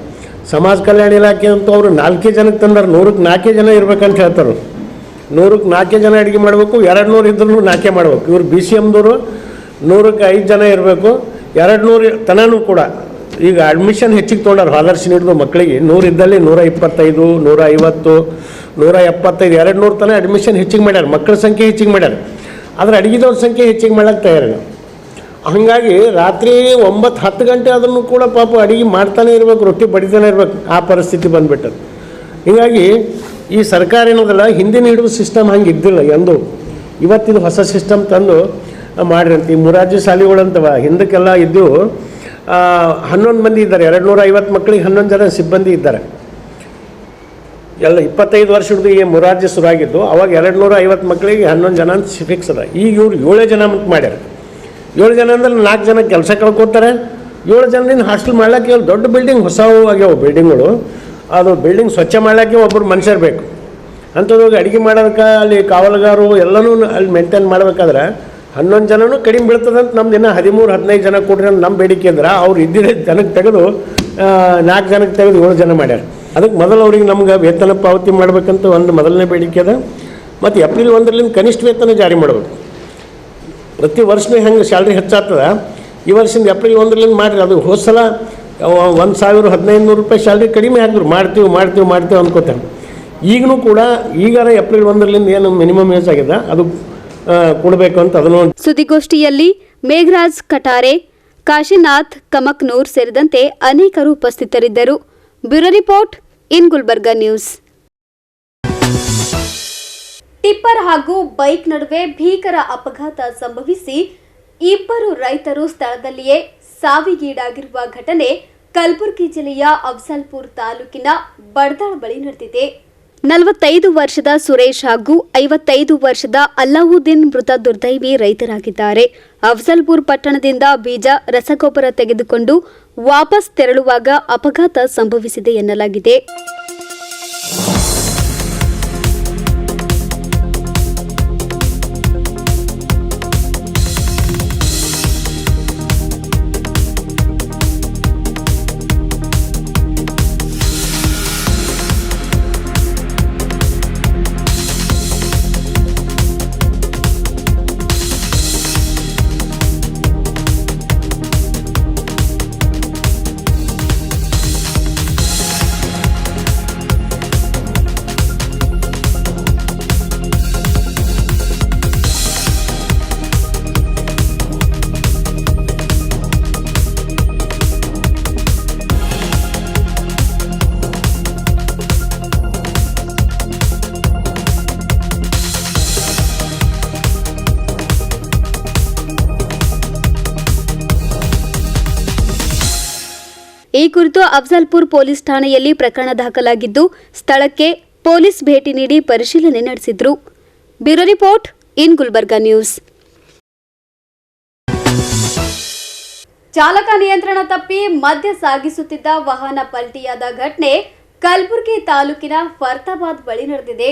ಸಮಾಜ ಕಲ್ಯಾಣ ಇಲಾಖೆ ಅಂತ ಅವರು 4 ಜನಕ್ಕೆ ತಂದಾರೆ. 100ಕ್ಕೆ 4 ಜನ ಇರ್ಬೇಕಂತ ಹೇಳ್ತಾರೆ. 100ಕ್ಕೆ 4 ಜನ ಅಡುಗೆ ಮಾಡಬೇಕು, 200 ಇದ್ರೂ 4 ಮಾಡಬೇಕು. ಇವರು BCMದವರು 100ಕ್ಕೆ 5 ಜನ ಇರಬೇಕು, 200 ತನೂ ಕೂಡ. ಈಗ ಅಡ್ಮಿಷನ್ ಹೆಚ್ಚಿಗೆ ತೊಗೊಂಡಾರ. ಆದರ್ಶ ಹಿಡಿದು ಮಕ್ಕಳಿಗೆ 100 ಇದ್ದಲ್ಲಿ 125, 150, 175, 200 ತನಕ ಅಡ್ಮಿಷನ್ ಹೆಚ್ಚಿಗೆ ಮಾಡ್ಯಾರ. ಮಕ್ಕಳ ಸಂಖ್ಯೆ ಹೆಚ್ಚಿಗೆ ಮಾಡ್ಯಾರ, ಆದರೆ ಅಡುಗೆದವ್ರ ಸಂಖ್ಯೆ ಹೆಚ್ಚಿಗೆ ಮಾಡೋಕ್ಕೆ ತಯಾರಿಲ್ಲ. ಹಾಗಾಗಿ ರಾತ್ರಿ 9-10 ಗಂಟೆ ಆದ್ರೂ ಕೂಡ ಪಾಪ ಅಡುಗೆ ಮಾಡ್ತಾನೆ ಇರಬೇಕು, ರೊಟ್ಟಿ ಬಡಿತಾನೆ ಇರಬೇಕು. ಆ ಪರಿಸ್ಥಿತಿ ಬಂದುಬಿಟ್ಟದು. ಹೀಗಾಗಿ ಈ ಸರ್ಕಾರ ಏನೋದಲ್ಲ, ಹಿಂದಿನ ಹಿಡಿದು ಸಿಸ್ಟಮ್ ಹಂಗೆ ಇದ್ದಿಲ್ಲ ಎಂದು. ಇವತ್ತಿದು ಹೊಸ ಸಿಸ್ಟಮ್ ತಂದು ಮಾಡಿರಂತ. ಈ ಮೊರಾರ್ಜಿ ಶಾಲೆಗಳಂತವ ಹಿಂದಕ್ಕೆಲ್ಲ ಇದ್ದು 11 ಮಂದಿ ಇದ್ದಾರೆ. 250 ಮಕ್ಕಳಿಗೆ 11 ಜನ ಸಿಬ್ಬಂದಿ ಇದ್ದಾರೆ. ಎಲ್ಲ 25 ವರ್ಷ ಹಿಡಿದು ಈ ಮೊರಾರ್ಜಿ ಶುರುವಾಗಿದ್ದು ಅವಾಗ 250 ಮಕ್ಕಳಿಗೆ 11 ಜನ ಅಂತ ಫಿಕ್ಸ್ ಅದ. ಈಗ ಇವ್ರು 7 ಜನ ಅಂತ ಮಾಡ್ಯಾರ. 7 ಜನ ಅಂದ್ರೆ 4 ಜನ ಕೆಲಸ ಕಳ್ಕೊತಾರೆ. 7 ಜನದಿಂದ ಹಾಸ್ಟೆಲ್ ಮಾಡ್ಲಿಕ್ಕೆ ದೊಡ್ಡ ಬಿಲ್ಡಿಂಗ್ ಹೊಸವು ಆಗ್ಯಾವ ಬಿಲ್ಡಿಂಗ್ಗಳು. ಅದು ಬಿಲ್ಡಿಂಗ್ ಸ್ವಚ್ಛ ಮಾಡ್ಲಿಕ್ಕೆ ಒಬ್ಬರು ಮನುಷ್ಯರು ಬೇಕು. ಅಂಥದ್ದಾಗ ಅಡುಗೆ ಮಾಡೋದಕ್ಕೆ ಅಲ್ಲಿ ಕಾವಲುಗಾರು ಎಲ್ಲನೂ ಅಲ್ಲಿ ಮೇಂಟೈನ್ ಮಾಡಬೇಕಾದ್ರೆ 11 ಜನನೂ ಕಡಿಮೆ ಬೀಳ್ತದಂತ. ನಮ್ದು ಇನ್ನೂ 13-15 ಜನ ಕೊಡ್ರಿ ಅಂತ ನಮ್ಮ ಬೇಡಿಕೆ ಅಂದ್ರೆ ಅವ್ರು ಇದ್ದಿದ್ದ ಜನಕ್ಕೆ ತೆಗೆದು 4 ಜನಕ್ಕೆ ತೆಗೆದು 7 ಜನ ಮಾಡ್ಯಾರ. ಅದಕ್ಕೆ ಮೊದಲು ಅವ್ರಿಗೆ ನಮ್ಗೆ ವೇತನ ಪಾವತಿ ಮಾಡಬೇಕಂತ ಒಂದು ಮೊದಲನೇ ಬೇಡಿಕೆ ಅದ. ಮತ್ತು ಏಪ್ರಿಲ್ 1ರಿಂದ ಕನಿಷ್ಠ ವೇತನ ಜಾರಿ ಮಾಡಬೇಕು. ಪ್ರತಿ ವರ್ಷನೇ ಹೆಂಗೆ ಸ್ಯಾಲ್ರಿ ಹೆಚ್ಚಾಗ್ತದೆ, ಈ ವರ್ಷದಿಂದ ಏಪ್ರಿಲ್ 1ರಿಂದ ಮಾಡಿರಿ. ಅದು ಹೋದ ಸಲ 1,000-1,500 ರೂಪಾಯಿ ಸ್ಯಾಲ್ರಿ ಕಡಿಮೆ ಹಾಕಿದ್ರು. ಮಾಡ್ತೀವಿ ಅಂದ್ಕೋತಾರೆ. ಈಗಲೂ ಕೂಡ ಈಗಾರ ಏಪ್ರಿಲ್ 1ರಿಂದ ಏನು ಮಿನಿಮಮ್ ಏಜ್ ಆಗಿದೆ ಅದು ಕೊಡಬೇಕು ಅಂತ ಅದನ್ನು. ಸುದ್ದಿಗೋಷ್ಠಿಯಲ್ಲಿ ಮೇಘರಾಜ್ ಕಟಾರೆ, ಕಾಶಿನಾಥ್ ಕಮಕ್ನೂರ್ ಸೇರಿದಂತೆ ಅನೇಕರು ಉಪಸ್ಥಿತರಿದ್ದರು. Bureau report in Gulbarga news. Tipper ಹಾಗೂ ಬೈಕ್ ನಡುವೆ ಭೀಕರ ಅಪಘಾತ ಸಂಭವಿಸಿ 2 ರೈತರು ಸ್ಥಳದಲ್ಲಿಯೇ ಸಾವಿಗೀಡಾಗಿರುವ ಘಟನೆ ಕಲಬುರಗಿ ಜಿಲ್ಲೆಯ ಅಫ್ಜಲ್ಪುರ್ ತಾಲೂಕಿನ ಬಡದಾಳ್ ಬಳಿ ನಡೆದಿದೆ. 45 ವರ್ಷದ ಸುರೇಶ್ ಹಾಗೂ 55 ವರ್ಷದ ಅಲ್ಲಾವುದ್ದೀನ್ ಮೃತ ದುರ್ದೈವಿ ರೈತರಾಗಿದ್ದಾರೆ. ಅಫ್ಜಲ್ಪುರ್ ಪಟ್ಟಣದಿಂದ ಬೀಜ ರಸಗೊಬ್ಬರ ತೆಗೆದುಕೊಂಡು ವಾಪಸ್ ತೆರಳುವಾಗ ಅಪಘಾತ ಸಂಭವಿಸಿದೆ ಎನ್ನಲಾಗಿದೆ. ಈ ಕುರಿತು ಅಫ್ಜಲ್ಪುರ್ ಪೊಲೀಸ್ ಠಾಣೆಯಲ್ಲಿ ಪ್ರಕರಣ ದಾಖಲಾಗಿದ್ದು ಸ್ಥಳಕ್ಕೆ ಪೊಲೀಸ್ ಭೇಟಿ ನೀಡಿ ಪರಿಶೀಲನೆ ನಡೆಸಿದ್ರು. Bureau report in Gulbarga news. ಚಾಲಕ ನಿಯಂತ್ರಣ ತಪ್ಪಿ ಮದ್ಯ ಸಾಗಿಸುತ್ತಿದ್ದ ವಾಹನ ಪಲ್ಟಿಯಾದ ಘಟನೆ ಕಲಬುರಗಿ ತಾಲೂಕಿನ ಫರ್ತಾಬಾದ್ ಬಳಿ ನಡೆದಿದೆ.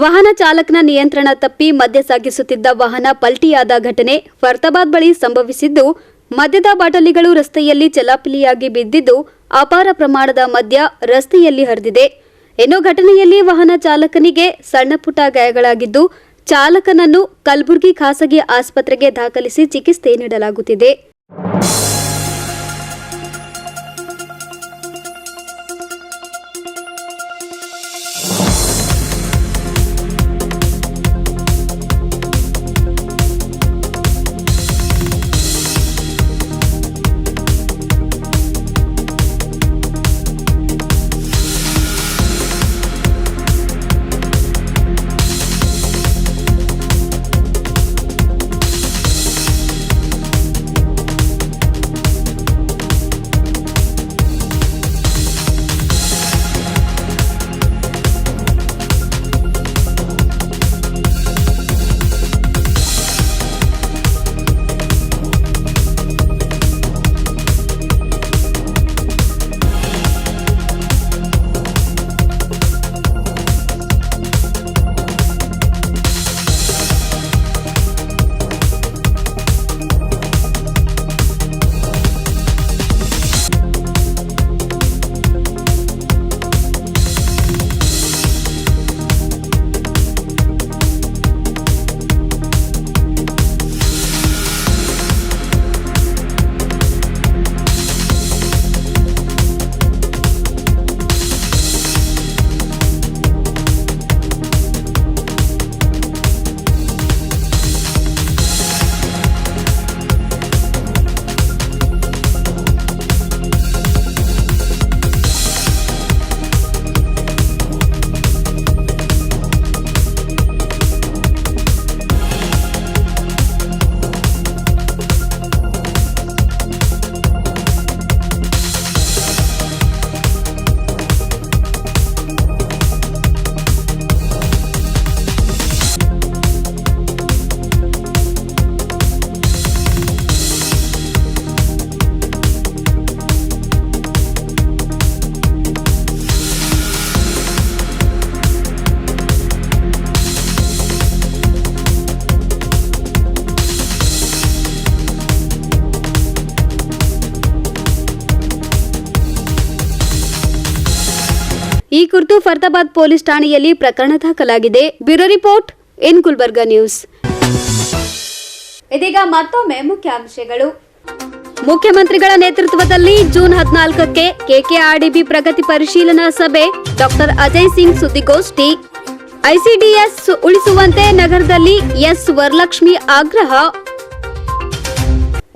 ವಾಹನ ಚಾಲಕನ ನಿಯಂತ್ರಣ ತಪ್ಪಿ ಮದ್ಯ ಸಾಗಿಸುತ್ತಿದ್ದ ವಾಹನ ಪಲ್ಟಿಯಾದ ಘಟನೆ ಫರ್ತಾಬಾದ್ ಬಳಿ ಸಂಭವಿಸಿದ್ದು, ಮದ್ಯದ ಬಾಟಲಿಗಳು ರಸ್ತೆಯಲ್ಲಿ ಚೆಲ್ಲಾಪಿಲ್ಲಿಯಾಗಿ ಬಿದ್ದಿದ್ದು ಅಪಾರ ಪ್ರಮಾಣದ ಮದ್ಯ ರಸ್ತೆಯಲ್ಲಿ ಹರಿದಿದೆ. ಇನ್ನು ಘಟನೆಯಲ್ಲಿ ವಾಹನ ಚಾಲಕನಿಗೆ ಸಣ್ಣಪುಟ್ಟ ಗಾಯಗಳಾಗಿದ್ದು ಚಾಲಕನನ್ನು ಕಲಬುರಗಿ ಖಾಸಗಿ ಆಸ್ಪತ್ರೆಗೆ ದಾಖಲಿಸಿ ಚಿಕಿತ್ಸೆ ನೀಡಲಾಗುತ್ತಿದೆ. ಕುರಿತು ಫರ್ದಾಬಾದ್ ಪೊಲೀಸ್ ಠಾಣೆಯಲ್ಲಿ ಪ್ರಕರಣ ದಾಖಲಾಗಿದೆ. Bureau report in Gulbarga news. ಇದೀಗ ಮತ್ತೊಮ್ಮೆ ಮುಖ್ಯಾಂಶಗಳು. ಮುಖ್ಯಮಂತ್ರಿಗಳ ನೇತೃತ್ವದಲ್ಲಿ ಜೂನ್ 14ಕ್ಕೆ ಕೆಕೆಆರ್ಡಿಬಿ ಪ್ರಗತಿ ಪರಿಶೀಲನಾ ಸಭೆ. ಡಾಕ್ಟರ್ ಅಜಯ್ ಸಿಂಗ್ ಸುದ್ದಿಗೋಷ್ಠಿ. ಐಸಿಡಿಎಸ್ ಉಳಿಸುವಂತೆ ನಗರದಲ್ಲಿ ಎಸ್ ವರಲಕ್ಷ್ಮಿ ಆಗ್ರಹ.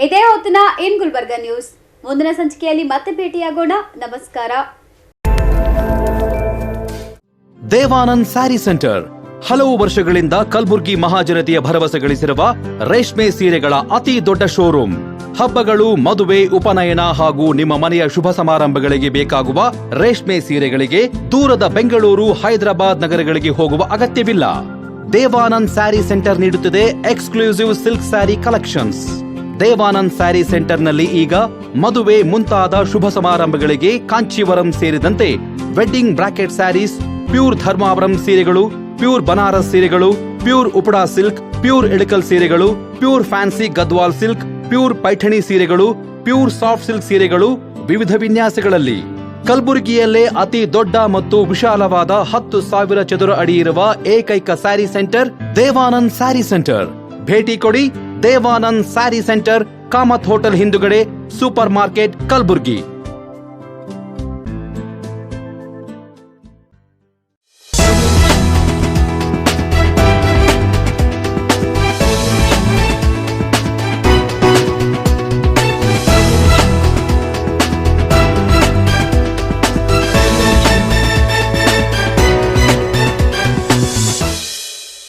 ಇದೇ ಹೊತ್ತಿನ ಇನ್ ಗುಲ್ಬರ್ಗಾ ನ್ಯೂಸ್. ಮುಂದಿನ ಸಂಚಿಕೆಯಲ್ಲಿ ಮತ್ತೆ ಭೇಟಿಯಾಗೋಣ. ನಮಸ್ಕಾರ. ದೇವಾನಂದ್ ಸ್ಯಾರಿ ಸೆಂಟರ್ ಹಲವು ವರ್ಷಗಳಿಂದ ಕಲಬುರ್ಗಿ ಮಹಾಜನತೆಯ ಭರವಸೆ ಗಳಿಸಿರುವ ರೇಷ್ಮೆ ಸೀರೆಗಳ ಅತಿ ದೊಡ್ಡ ಶೋರೂಮ್. ಹಬ್ಬಗಳು, ಮದುವೆ, ಉಪನಯನ ಹಾಗೂ ನಿಮ್ಮ ಮನೆಯ ಶುಭ ಸಮಾರಂಭಗಳಿಗೆ ಬೇಕಾಗುವ ರೇಷ್ಮೆ ಸೀರೆಗಳಿಗೆ ದೂರದ ಬೆಂಗಳೂರು, ಹೈದರಾಬಾದ್ ನಗರಗಳಿಗೆ ಹೋಗುವ ಅಗತ್ಯವಿಲ್ಲ. ದೇವಾನಂದ್ ಸ್ಯಾರಿ ಸೆಂಟರ್ ನೀಡುತ್ತಿದೆ exclusive silk sari collections. Devanand sari ಸೆಂಟರ್ನಲ್ಲಿ ಈಗ ಮದುವೆ ಮುಂತಾದ ಶುಭ ಸಮಾರಂಭಗಳಿಗೆ ಕಾಂಚೀವರಂ ಸೇರಿದಂತೆ wedding brocade saris, pure Dharmavaram ಸೀರೆಗಳು, ಪ್ಯೂರ್ ಬನಾರಸ್ ಸೀರೆಗಳು, pure Uppada silk, pure Ilkal ಸೀರೆಗಳು, pure fancy Gadwal silk, pure Paithani ಸೀರೆಗಳು, ಪ್ಯೂರ್ ಸಾಫ್ಟ್ ಸಿಲ್ಕ್ ಸೀರೆಗಳು ವಿವಿಧ ವಿನ್ಯಾಸಗಳಲ್ಲಿ. ಕಲಬುರಗಿಯಲ್ಲೇ ಅತಿ ದೊಡ್ಡ ಮತ್ತು ವಿಶಾಲವಾದ 10,000 ಚದುರ ಅಡಿ ಇರುವ ಏಕೈಕ ಸ್ಯಾರಿ ಸೆಂಟರ್ ದೇವಾನಂದ್ ಸ್ಯಾರಿ ಸೆಂಟರ್. ಭೇಟಿ ಕೊಡಿ. ದೇವಾನಂದ್ ಸ್ಯಾರಿ ಸೆಂಟರ್, ಕಾಮತ್ ಹೋಟೆಲ್ ಹಿಂದುಗಡೆ, ಸೂಪರ್ ಮಾರ್ಕೆಟ್, ಕಲಬುರ್ಗಿ.